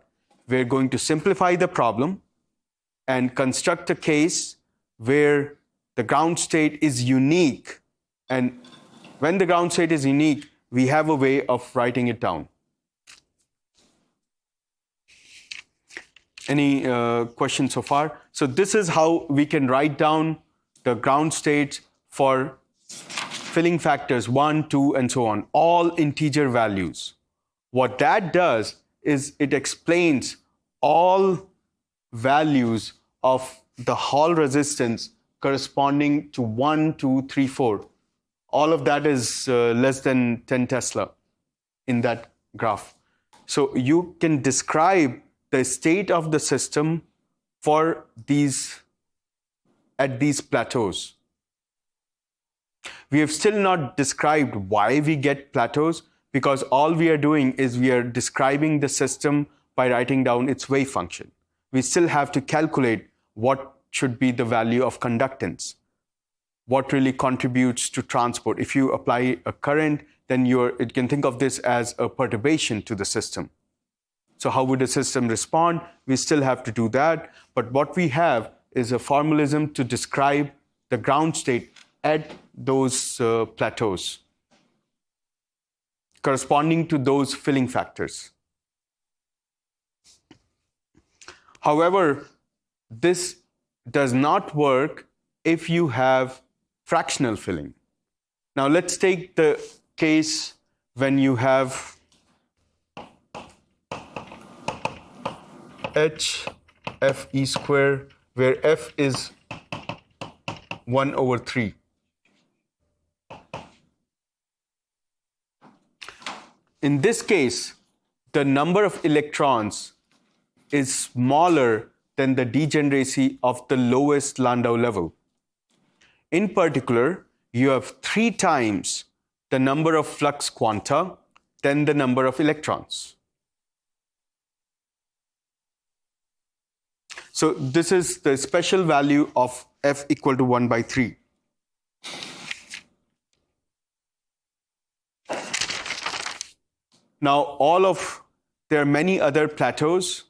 We're going to simplify the problem and construct a case where the ground state is unique. And when the ground state is unique, we have a way of writing it down. Any questions so far? So this is how we can write down the ground states for filling factors 1, 2, and so on, all integer values. What that does is it explains all values of the Hall resistance corresponding to 1, 2, 3, 4. All of that is less than 10 Tesla in that graph. So you can describe the state of the system for at these plateaus. We have still not described why we get plateaus, because all we are doing is we are describing the system by writing down its wave function. We still have to calculate what should be the value of conductance, what really contributes to transport. If you apply a current, then it can think of this as a perturbation to the system. So how would the system respond? We still have to do that. But what we have is a formalism to describe the ground state at those plateaus corresponding to those filling factors. However, this does not work if you have fractional filling. Now let's take the case when you have h f e square, where f is 1/3. In this case, the number of electrons is smaller than the degeneracy of the lowest Landau level. In particular, you have 3 times the number of flux quanta than the number of electrons. So this is the special value of f equal to 1/3. Now, there are many other plateaus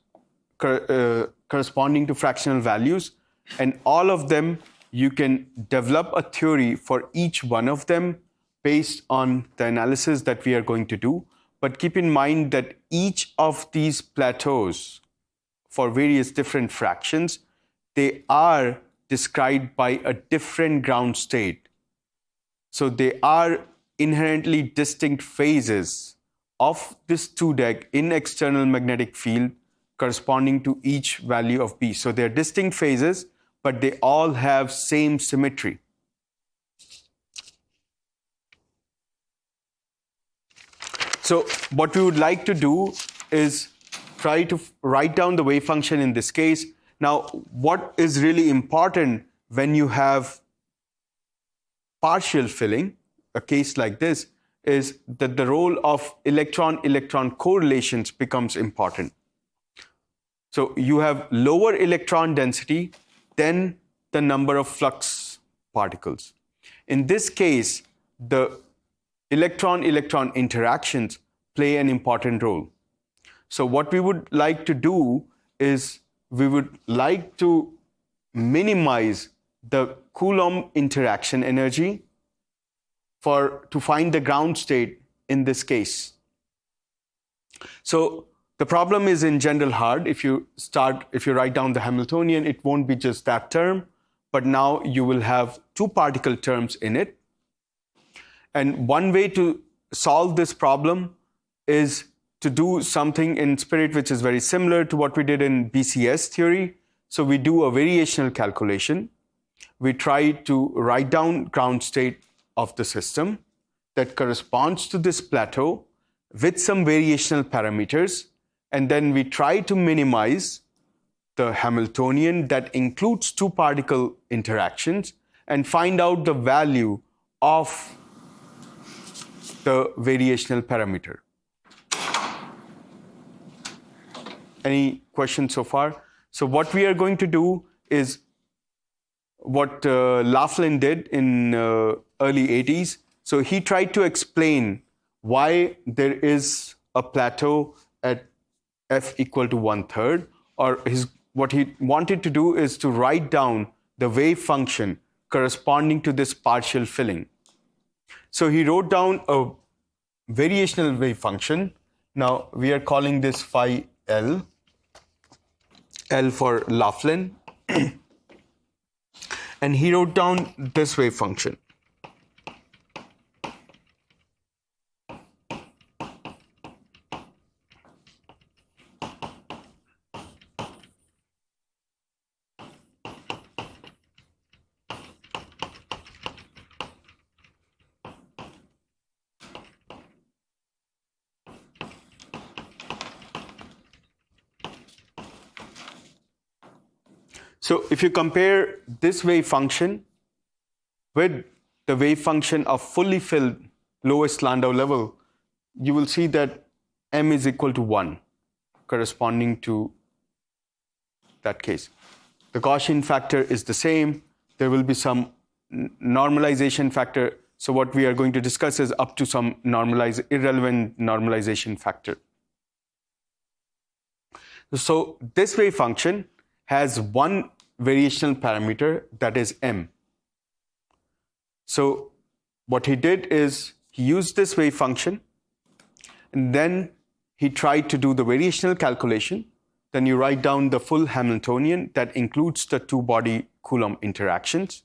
corresponding to fractional values, and all of them, you can develop a theory for each one of them based on the analysis that we are going to do. But keep in mind that each of these plateaus, for various different fractions, they are described by a different ground state. So they are inherently distinct phases of this 2-deg in external magnetic field corresponding to each value of B. So they're distinct phases, but they all have same symmetry. So what we would like to do is try to write down the wave function in this case. Now, what is really important when you have partial filling, a case like this, is that the role of electron-electron correlations becomes important. So you have lower electron density than the number of flux particles. In this case, the electron-electron interactions play an important role. So what we would like to do is we would like to minimize the Coulomb interaction energy to find the ground state in this case. So the problem is in general hard. If you write down the Hamiltonian, it won't be just that term, but now you will have 2 particle terms in it. And one way to solve this problem is to do something in spirit which is very similar to what we did in BCS theory. So we do a variational calculation. We try to write down ground state of the system that corresponds to this plateau with some variational parameters. and then we try to minimize the Hamiltonian that includes two particle interactions and find out the value of the variational parameter. Any questions so far? So what we are going to do is what Laughlin did in early 80s. So he tried to explain why there is a plateau at f equal to 1/3, or what he wanted to do is to write down the wave function corresponding to this partial filling. So he wrote down a variational wave function. Now we are calling this phi L, L for Laughlin. And he wrote down this wave function. So if you compare this wave function with the wave function of fully filled lowest Landau level, you will see that m is equal to 1, corresponding to that case. The Gaussian factor is the same. There will be some normalization factor. So what we are going to discuss is up to some irrelevant normalization factor. So this wave function has one variational parameter, that is m. So what he did is he used this wave function, and then he tried to do the variational calculation. Then you write down the full Hamiltonian that includes the two-body Coulomb interactions,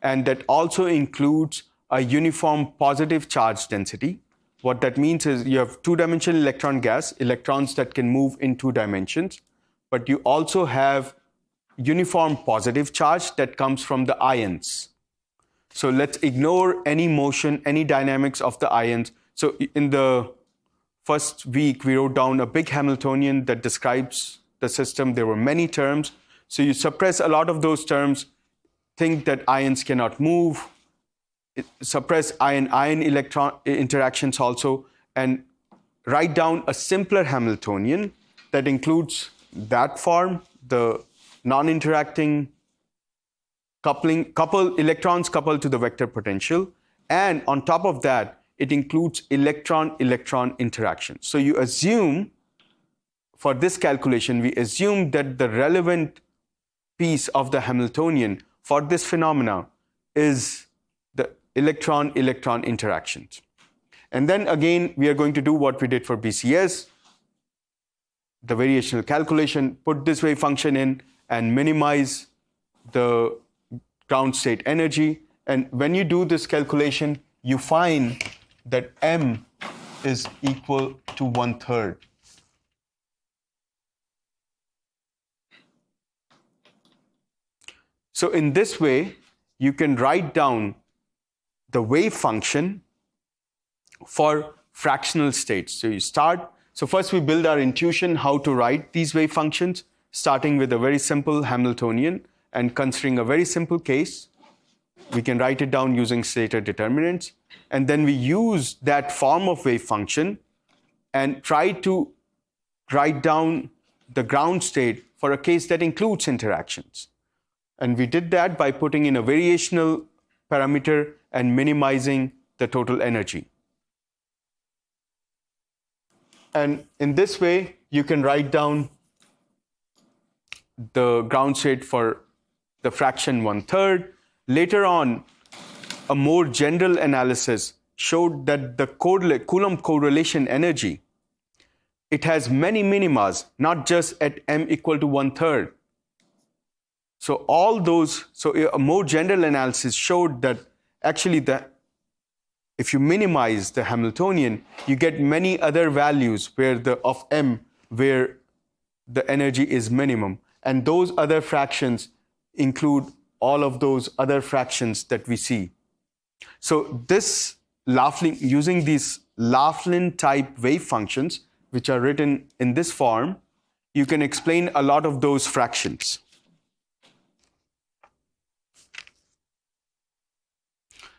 and that also includes a uniform positive charge density. What that means is you have two-dimensional electron gas, electrons that can move in 2 dimensions, but you also have uniform positive charge that comes from the ions. So let's ignore any motion, any dynamics of the ions. So in the first week, we wrote down a big Hamiltonian that describes the system. There were many terms. So you suppress a lot of those terms, think that ions cannot move, suppress ion-ion electron interactions also, and write down a simpler Hamiltonian that includes that form, the non-interacting electrons coupled to the vector potential, and on top of that, it includes electron-electron interactions. So you assume, for this calculation, we assume that the relevant piece of the Hamiltonian for this phenomena is the electron-electron interactions. And then again, we are going to do what we did for BCS, the variational calculation, put this wave function in, and minimize the ground state energy. And when you do this calculation, you find that m is equal to 1/3. So in this way, you can write down the wave function for fractional states. So first we build our intuition how to write these wave functions, starting with a very simple Hamiltonian and considering a very simple case. We can write it down using Slater determinants. And then we use that form of wave function and try to write down the ground state for a case that includes interactions. And we did that by putting in a variational parameter and minimizing the total energy. And in this way, you can write down the ground state for the fraction 1/3. Later on, a more general analysis showed that the Coulomb correlation energy, it has many minimas, not just at m equal to 1/3. So a more general analysis showed that actually if you minimize the Hamiltonian, you get many other values of m where the energy is minimum. And those other fractions include all of those other fractions that we see. So using these Laughlin type wave functions, which are written in this form, you can explain a lot of those fractions.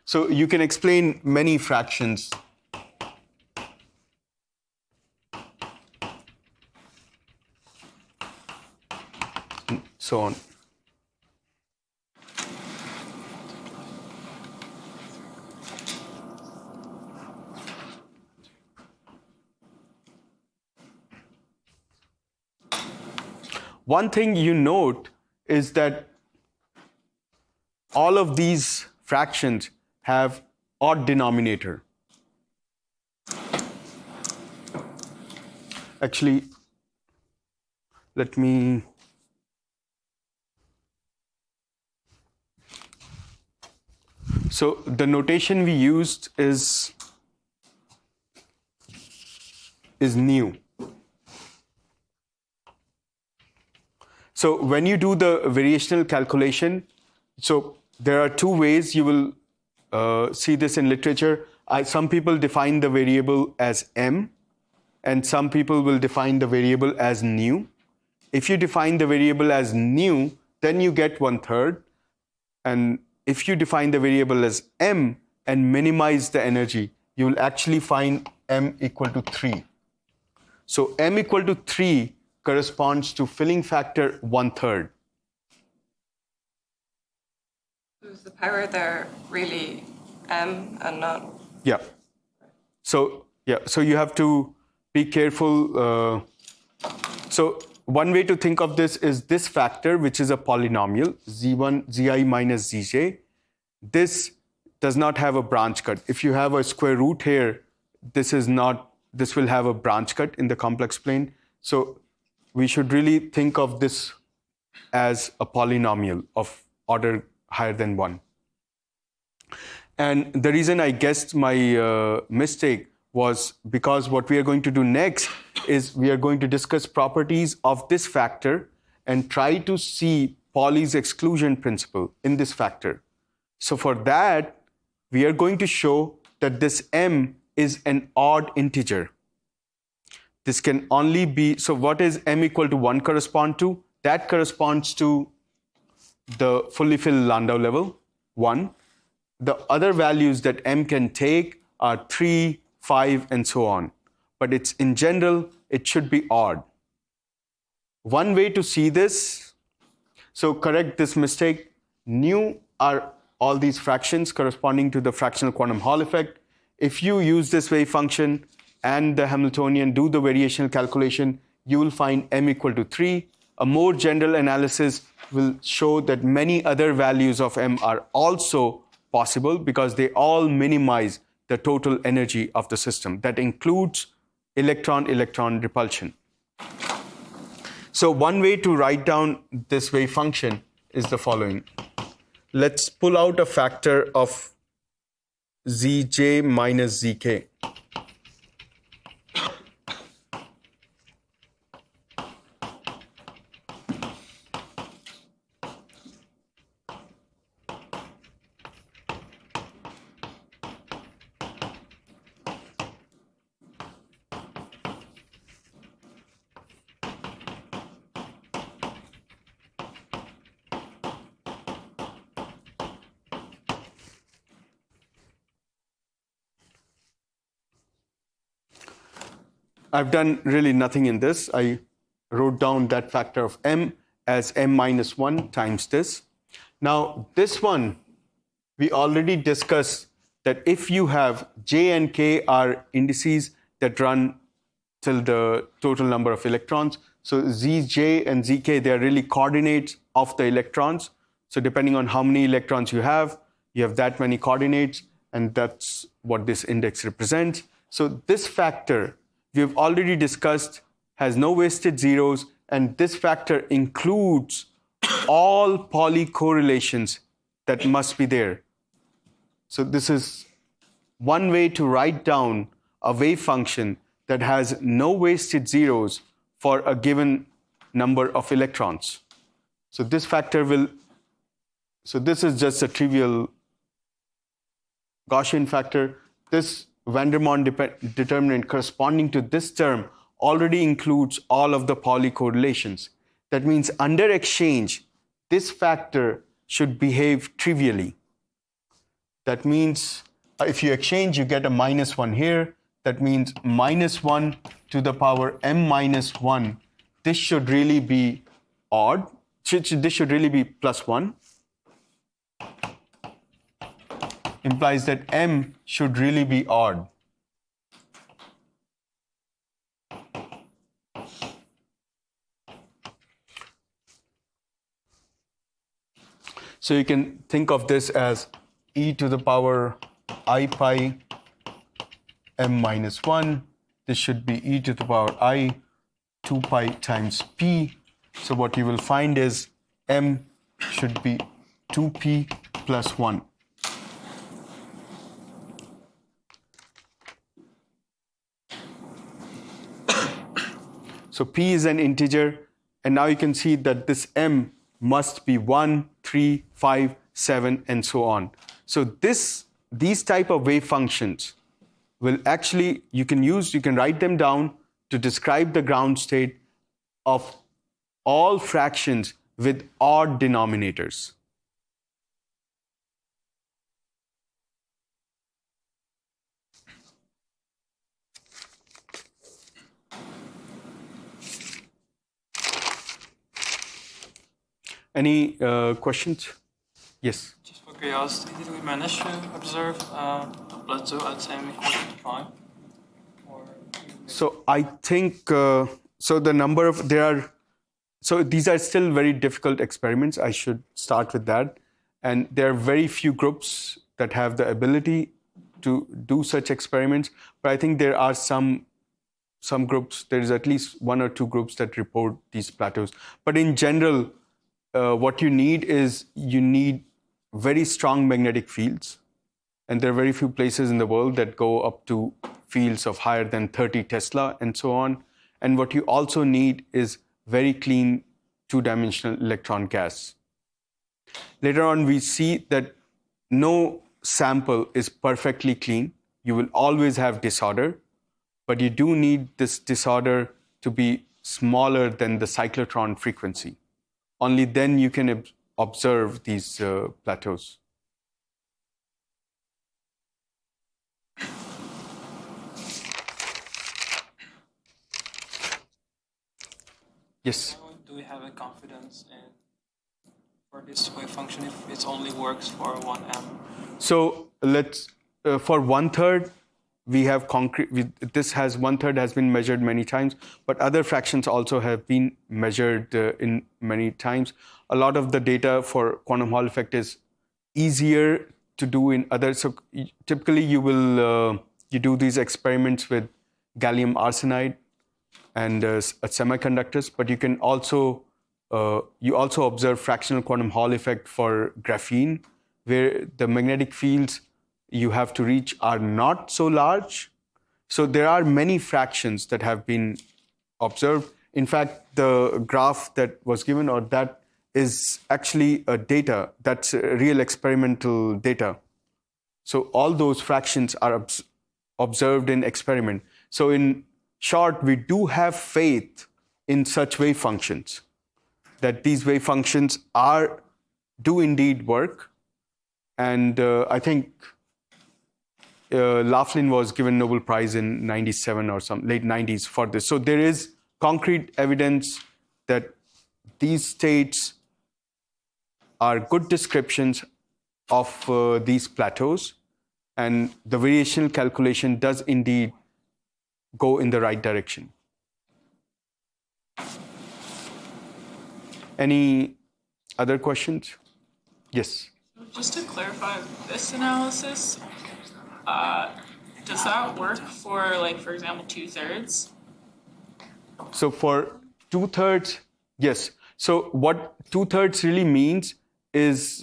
So you can explain many fractions. And so on. One thing you note is that all of these fractions have odd denominator. Actually, let me so the notation we used is new. So when you do the variational calculation, so there are two ways you will see this in literature. Some people define the variable as m, and some people will define the variable as nu. If you define the variable as nu, then you get 1/3. And if you define the variable as m and minimize the energy, you will actually find m equal to 3. So m equal to 3 corresponds to filling factor 1/3. Is the power there really m and not? Yeah. So you have to be careful. So one way to think of this is this factor, which is a polynomial, z1, zi minus zj. This does not have a branch cut. If you have a square root here, this will have a branch cut in the complex plane. So we should really think of this as a polynomial of order higher than 1. And the reason I guessed my mistake was because what we are going to do next is we are going to discuss properties of this factor and try to see Pauli's exclusion principle in this factor. So for that, we are going to show that this m is an odd integer. This can only be, so what is m equal to 1 correspond to? That corresponds to the fully filled Landau level, 1. The other values that m can take are 3, 5, and so on. But it's in general, it should be odd. One way to see this, so correct this mistake, nu are all these fractions corresponding to the fractional quantum Hall effect. If you use this wave function and the Hamiltonian, do the variational calculation, you will find m equal to 3. A more general analysis will show that many other values of m are also possible because they all minimize the total energy of the system. That includes electron-electron repulsion. So one way to write down this wave function is the following. Let's pull out a factor of zj minus zk. I've done really nothing in this. I wrote down that factor of m as m minus 1 times this. Now, this one, we already discussed that if you have j and k are indices that run till the total number of electrons. So zj and zk, they are really coordinates of the electrons. So depending on how many electrons you have that many coordinates, and that's what this index represents. So this factor, we've already discussed, has no wasted zeros, and this factor includes all Pauli correlations that must be there. So this is one way to write down a wave function that has no wasted zeros for a given number of electrons. So this factor will, so this is just a trivial Gaussian factor. This van der Monde determinant corresponding to this term already includes all of the Pauli correlations. That means under exchange, this factor should behave trivially. That means if you exchange, you get a -1 here. That means -1 to the power m minus 1. This should really be odd. This should really be +1. Implies that m should really be odd. So you can think of this as e to the power I pi m minus 1. This should be e to the power I 2 pi times p. So what you will find is m should be 2p plus 1. So p is an integer, and now you can see that this m must be 1, 3, 5, 7, and so on. So these type of wave functions will actually, you can write them down to describe the ground state of all fractions with odd denominators. Any questions? Yes. Just for curiosity, did we manage to observe a plateau at m equal to 5? Or So I think, so the number of, so these are still very difficult experiments. I should start with that. And there are very few groups that have the ability to do such experiments. But I think there are some groups, there is at least 1 or 2 groups that report these plateaus. But in general, what you need is very strong magnetic fields. And there are very few places in the world that go up to fields of higher than 30 Tesla and so on. And what you also need is very clean 2-dimensional electron gas. Later on, we see that no sample is perfectly clean. You will always have disorder, but you do need this disorder to be smaller than the cyclotron frequency. Only then you can observe these plateaus. Yes? how do we have a confidence in for this wave function if it only works for 1m? So let's, for 1/3, we have concrete, this has 1/3 has been measured many times, but other fractions also have been measured in many times. A lot of the data for quantum Hall effect is easier to do in other, so typically you will, you do these experiments with gallium arsenide and semiconductors, but you can also, you also observe fractional quantum Hall effect for graphene, where the magnetic fields you have to reach are not so large. So there are many fractions that have been observed. In fact, the graph that was given, or that is actually a data, that's real experimental data. So all those fractions are observed in experiment. So in short, we do have faith in such wave functions, that these wave functions do indeed work. And I think Laughlin was given Nobel Prize in 97 or some late 90s for this. So there is concrete evidence that these states are good descriptions of these plateaus, and the variational calculation does indeed go in the right direction. Any other questions? Yes. Just to clarify this analysis, does that work for, like, for example, 2/3? So for 2/3, yes. So what 2/3 really means is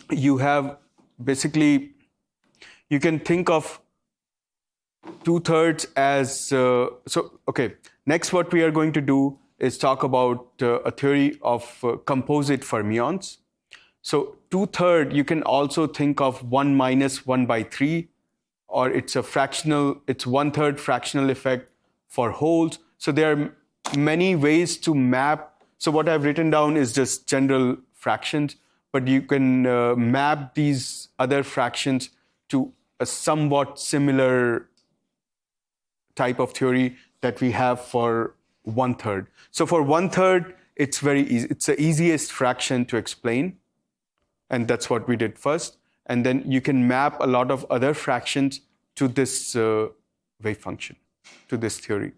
you have basically, you can think of 2/3 as, so, okay, next what we are going to do is talk about a theory of composite fermions. So 2/3, you can also think of 1 minus 1/3 or it's it's 1/3 fractional effect for holes. So there are many ways to map. So what I've written down is just general fractions, but you can map these other fractions to a somewhat similar type of theory that we have for 1/3. So for 1/3, it's very easy. It's the easiest fraction to explain. And that's what we did first. And then you can map a lot of other fractions to this wave function, to this theory.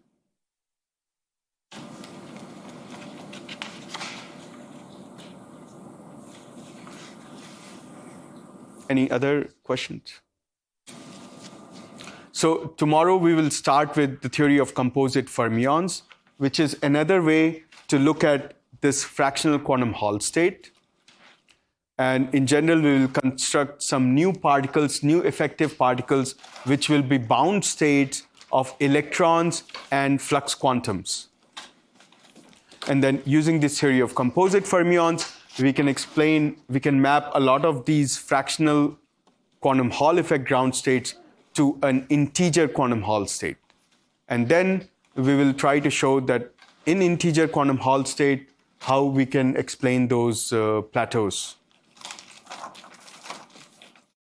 Any other questions? So tomorrow we will start with the theory of composite fermions, which is another way to look at this fractional quantum Hall state. And in general, we will construct some new particles, new effective particles, which will be bound states of electrons and flux quantums. And then using this theory of composite fermions, we can map a lot of these fractional quantum Hall effect ground states to an integer quantum Hall state. And then we will try to show that in integer quantum Hall state, how we can explain those plateaus.